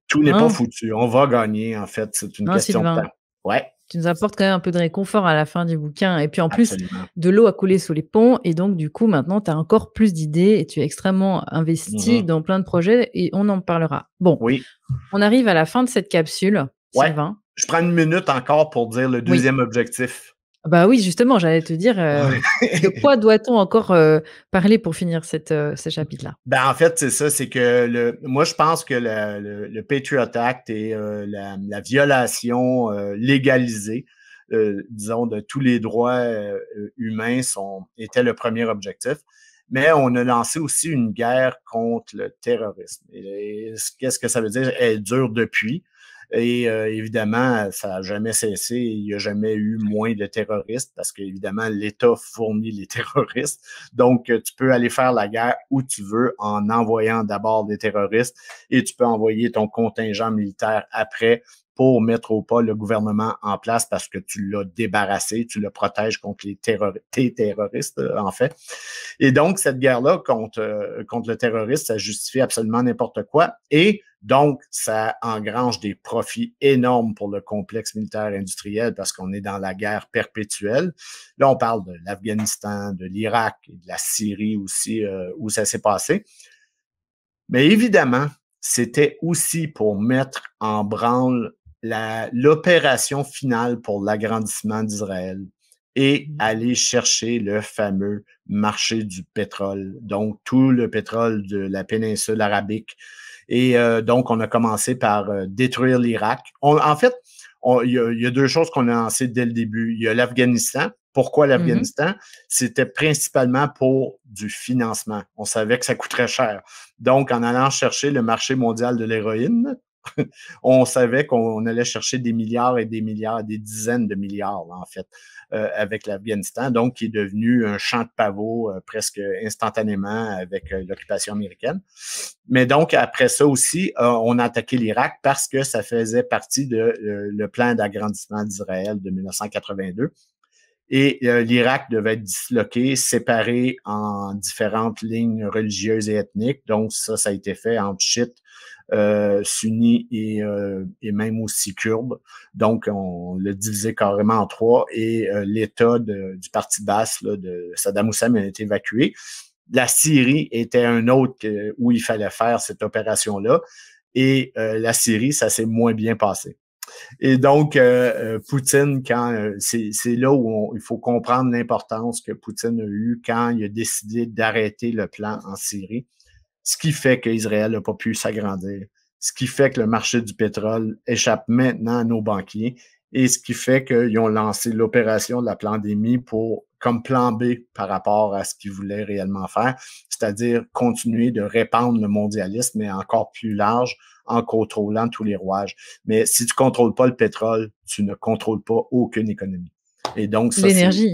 [SPEAKER 2] tout n'est pas
[SPEAKER 1] hein?
[SPEAKER 2] foutu. On va gagner, en fait. C'est une
[SPEAKER 1] Hein,
[SPEAKER 2] question de
[SPEAKER 1] Sylvain?
[SPEAKER 2] temps. Ouais,
[SPEAKER 1] Tu nous apportes quand même un peu de réconfort à la fin du bouquin et puis en plus,
[SPEAKER 2] absolument.
[SPEAKER 1] de l'eau a coulé sous les ponts et donc du coup, maintenant, tu as encore plus d'idées et tu es extrêmement investi
[SPEAKER 2] Mhm.
[SPEAKER 1] dans plein de projets et on en parlera. Bon,
[SPEAKER 2] Oui,
[SPEAKER 1] on arrive à la fin de cette capsule,
[SPEAKER 2] ouais.
[SPEAKER 1] Sylvain.
[SPEAKER 2] Je prends une minute encore pour dire le
[SPEAKER 1] Oui.
[SPEAKER 2] deuxième objectif.
[SPEAKER 1] Bah oui, justement, j'allais te dire, de quoi doit-on encore, parler pour finir ce chapitre-là?
[SPEAKER 2] Ben, en fait, c'est ça, c'est que moi, je pense que le Patriot Act et la violation légalisée, disons, de tous les droits humains était le premier objectif. Mais on a lancé aussi une guerre contre le terrorisme. Et qu'est-ce que ça veut dire? Elle dure depuis. Et évidemment, ça n'a jamais cessé. Il n'y a jamais eu moins de terroristes parce qu'évidemment, l'État fournit les terroristes. Donc, tu peux aller faire la guerre où tu veux en envoyant d'abord des terroristes et tu peux envoyer ton contingent militaire après pour mettre au pas le gouvernement en place parce que tu l'as débarrassé, tu le protèges contre tes terroristes, en fait. Et donc, cette guerre-là contre le terrorisme, ça justifie absolument n'importe quoi. Et donc, ça engrange des profits énormes pour le complexe militaire industriel parce qu'on est dans la guerre perpétuelle. Là, on parle de l'Afghanistan, de l'Irak et de la Syrie aussi, où ça s'est passé. Mais évidemment, c'était aussi pour mettre en branle l'opération finale pour l'agrandissement d'Israël et aller chercher le fameux marché du pétrole, donc tout le pétrole de la péninsule arabique. Et donc, on a commencé par détruire l'Irak. En fait, il y a deux choses qu'on a lancées dès le début. Il y a l'Afghanistan. Pourquoi l'Afghanistan? C'était principalement pour du financement. On savait que ça coûterait cher. Donc, en allant chercher le marché mondial de l'héroïne, on savait qu'on allait chercher des milliards et des milliards, des dizaines de milliards, en fait, avec l'Afghanistan, donc qui est devenu un champ de pavot presque instantanément avec l'occupation américaine. Mais donc, après ça aussi, on a attaqué l'Irak parce que ça faisait partie de le plan d'agrandissement d'Israël de 1982. Et l'Irak devait être disloqué, séparé en différentes lignes religieuses et ethniques. Donc, ça a été fait entre chiites, sunnis et même aussi kurdes. Donc, on l'a divisé carrément en trois. Et l'État du parti basse là, de Saddam Hussein a été évacué. La Syrie était un autre où il fallait faire cette opération-là. Et la Syrie, ça s'est moins bien passé. Et donc, Poutine, c'est là où il faut comprendre l'importance que Poutine a eue quand il a décidé d'arrêter le plan en Syrie, ce qui fait qu'Israël n'a pas pu s'agrandir, ce qui fait que le marché du pétrole échappe maintenant à nos banquiers et ce qui fait qu'ils ont lancé l'opération de la pandémie comme plan B par rapport à ce qu'ils voulaient réellement faire, c'est-à-dire continuer de répandre le mondialisme, mais encore plus large, en contrôlant tous les rouages. Mais si tu contrôles pas le pétrole, tu ne contrôles pas aucune économie. Et donc, ça,
[SPEAKER 1] L'énergie,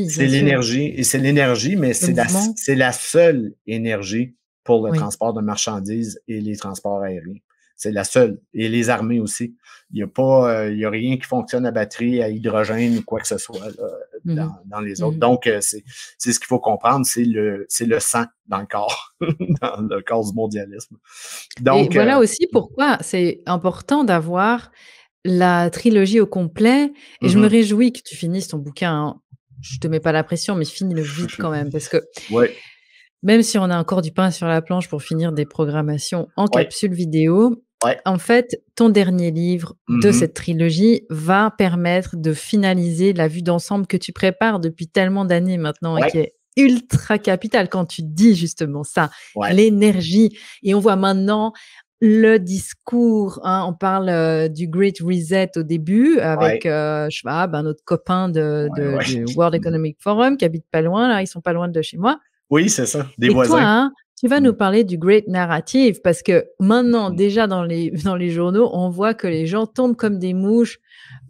[SPEAKER 2] c'est l'énergie. Et c'est l'énergie, mais c'est la seule énergie pour le transport de marchandises et les transports aériens. C'est la seule. Et les armées aussi. Il y a rien qui fonctionne à batterie, à hydrogène ou quoi que ce soit là, dans les autres. Donc, c'est ce qu'il faut comprendre, c'est le sang dans le corps, dans le corps du mondialisme. Donc,
[SPEAKER 1] et voilà aussi pourquoi c'est important d'avoir la trilogie au complet. Et je me réjouis que tu finisses ton bouquin. Hein. Je te mets pas la pression, mais finis-le vite quand même, parce que même si on a encore du pain sur la planche pour finir des programmations en capsule vidéo, en fait, ton dernier livre de cette trilogie va permettre de finaliser la vue d'ensemble que tu prépares depuis tellement d'années maintenant et qui est ultra capital quand tu dis justement ça,
[SPEAKER 2] Ouais.
[SPEAKER 1] l'énergie. Et on voit maintenant le discours, hein, on parle du Great Reset au début avec Schwab, un autre copain
[SPEAKER 2] Ouais.
[SPEAKER 1] du World Economic Forum qui habite pas loin, là, ils sont pas loin de chez moi.
[SPEAKER 2] Oui, c'est ça, des
[SPEAKER 1] Et toi,
[SPEAKER 2] voisins.
[SPEAKER 1] hein, tu vas nous parler du Great Narrative parce que maintenant, déjà dans les journaux, on voit que les gens tombent comme des mouches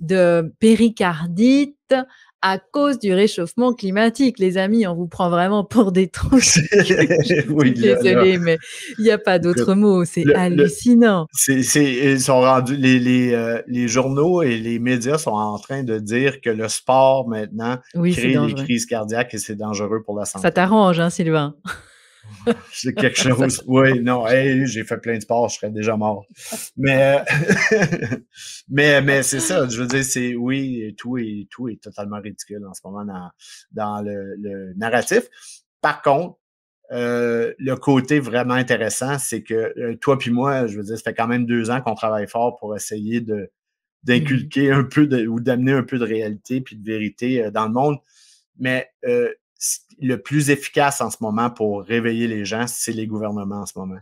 [SPEAKER 1] de péricardite à cause du réchauffement climatique. Les amis, on vous prend vraiment pour des troncs.
[SPEAKER 2] Oui,
[SPEAKER 1] Désolée, mais il n'y a pas d'autre mot. C'est hallucinant.
[SPEAKER 2] Ils sont rendus, les journaux et les médias sont en train de dire que le sport maintenant crée des crises cardiaques et c'est dangereux pour la santé.
[SPEAKER 1] Ça t'arrange, hein, Sylvain?
[SPEAKER 2] C'est quelque chose. Oui, non, hey, j'ai fait plein de sports, je serais déjà mort. Mais, mais c'est ça, je veux dire, tout est totalement ridicule en ce moment dans le narratif. Par contre, le côté vraiment intéressant, c'est que toi puis moi, je veux dire, ça fait quand même 2 ans qu'on travaille fort pour essayer d'inculquer un peu ou d'amener un peu de réalité puis de vérité dans le monde. Mais le plus efficace en ce moment pour réveiller les gens, c'est les gouvernements en ce moment.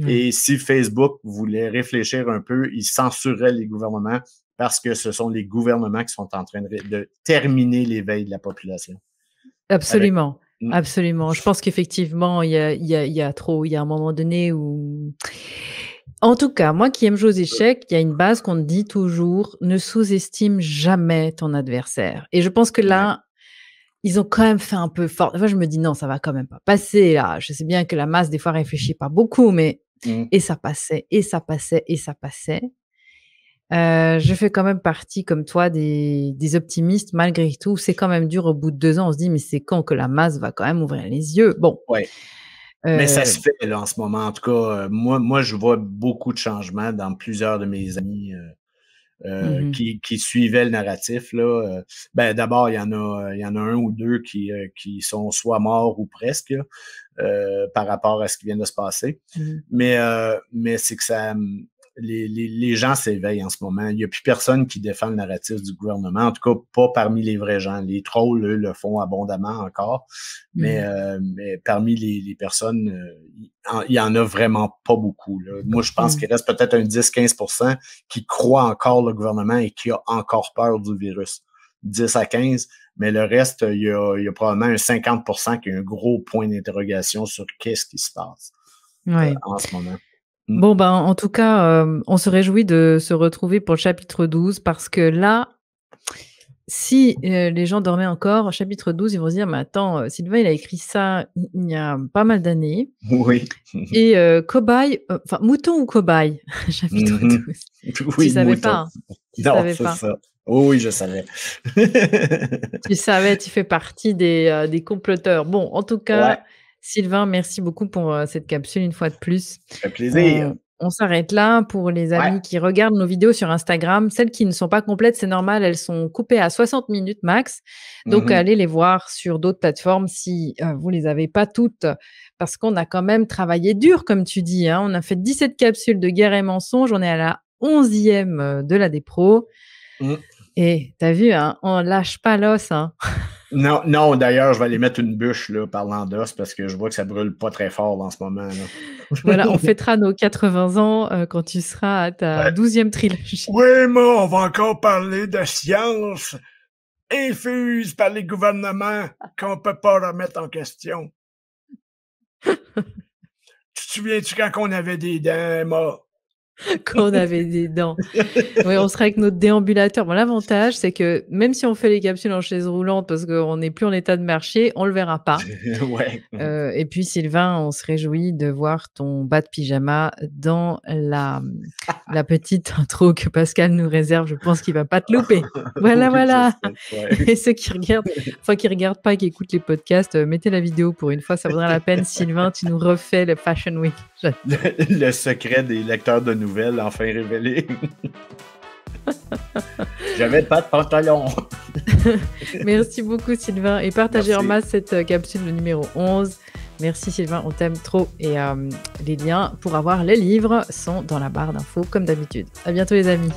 [SPEAKER 2] Et si Facebook voulait réfléchir un peu, il censurerait les gouvernements parce que ce sont les gouvernements qui sont en train de terminer l'éveil de la population.
[SPEAKER 1] Absolument. Absolument. Je pense qu'effectivement, il y a un moment donné où... En tout cas, moi qui aime jouer aux échecs, il y a une base qu'on dit toujours, ne sous-estime jamais ton adversaire. Et je pense que là, ils ont quand même fait un peu fort. Enfin, je me dis, non, ça va quand même pas passer, là. Je sais bien que la masse, des fois, réfléchit pas beaucoup, mais... Et ça passait, et ça passait, et ça passait. Je fais quand même partie, comme toi, des optimistes, malgré tout. C'est quand même dur, au bout de 2 ans, on se dit, mais c'est quand que la masse va quand même ouvrir les yeux? Bon.
[SPEAKER 2] Ouais. Mais ça se fait, là, en ce moment. En tout cas, moi, je vois beaucoup de changements dans plusieurs de mes amis qui suivaient le narratif, là. D'abord, il y en a un ou deux qui sont soit morts ou presque, par rapport à ce qui vient de se passer. Mais c'est que ça... Les gens s'éveillent en ce moment. Il n'y a plus personne qui défend le narratif du gouvernement, en tout cas pas parmi les vrais gens. Les trolls, eux, le font abondamment encore, mais parmi les personnes, il y en a vraiment pas beaucoup, là. Moi, je pense qu'il reste peut-être un 10-15% qui croient encore le gouvernement et qui a encore peur du virus. 10 à 15, mais le reste, il y a probablement un 50% qui a un gros point d'interrogation sur qu'est-ce qui se passe en ce moment.
[SPEAKER 1] Bon, en tout cas, on se réjouit de se retrouver pour le chapitre 12 parce que là, si les gens dormaient encore, au chapitre 12, ils vont se dire, mais attends, Sylvain, il a écrit ça il y a pas mal d'années.
[SPEAKER 2] Oui.
[SPEAKER 1] Et cobaye, enfin, mouton ou cobaye, chapitre 12.
[SPEAKER 2] Oui,
[SPEAKER 1] tu savais pas, hein?
[SPEAKER 2] Non, c'est ça. Oui, je savais.
[SPEAKER 1] Tu savais, tu fais partie des comploteurs. Bon, en tout cas... Sylvain, merci beaucoup pour cette capsule une fois de plus.
[SPEAKER 2] Ça fait plaisir.
[SPEAKER 1] On s'arrête là pour les amis qui regardent nos vidéos sur Instagram. Celles qui ne sont pas complètes, c'est normal, elles sont coupées à 60 minutes max. Donc, allez les voir sur d'autres plateformes si vous les avez pas toutes. Parce qu'on a quand même travaillé dur, comme tu dis, hein. On a fait 17 capsules de guerre et mensonges. On est à la 11e de la Dépro. Et t'as vu, hein, on lâche pas l'os, hein.
[SPEAKER 2] Non, d'ailleurs, je vais aller mettre une bûche, là, parlant d'os, parce que je vois que ça brûle pas très fort en ce moment, là.
[SPEAKER 1] Voilà, on fêtera nos 80 ans quand tu seras à ta 12e trilogie.
[SPEAKER 2] Oui, mais on va encore parler de science infuse par les gouvernements qu'on peut pas remettre en question. Tu te souviens-tu quand on avait des dents, Emma?
[SPEAKER 1] Quand on avait des dents. Oui, on sera avec notre déambulateur. Bon, l'avantage, c'est que même si on fait les capsules en chaise roulante parce qu'on n'est plus en état de marcher, on le verra pas. Et puis, Sylvain, on se réjouit de voir ton bas de pyjama dans la petite intro que Pascal nous réserve. Je pense qu'il va pas te louper. Voilà. Et ceux qui regardent pas, qui écoutent les podcasts, mettez la vidéo pour une fois, ça vaudra la peine. Sylvain, tu nous refais le Fashion Week.
[SPEAKER 2] Le secret des lecteurs de nouvelles enfin révélé. J'avais pas de pantalon.
[SPEAKER 1] Merci beaucoup, Sylvain, et partagez en masse cette capsule numéro 11. Merci, Sylvain, on t'aime trop. Et les liens pour avoir les livres sont dans la barre d'infos comme d'habitude. À bientôt, les amis.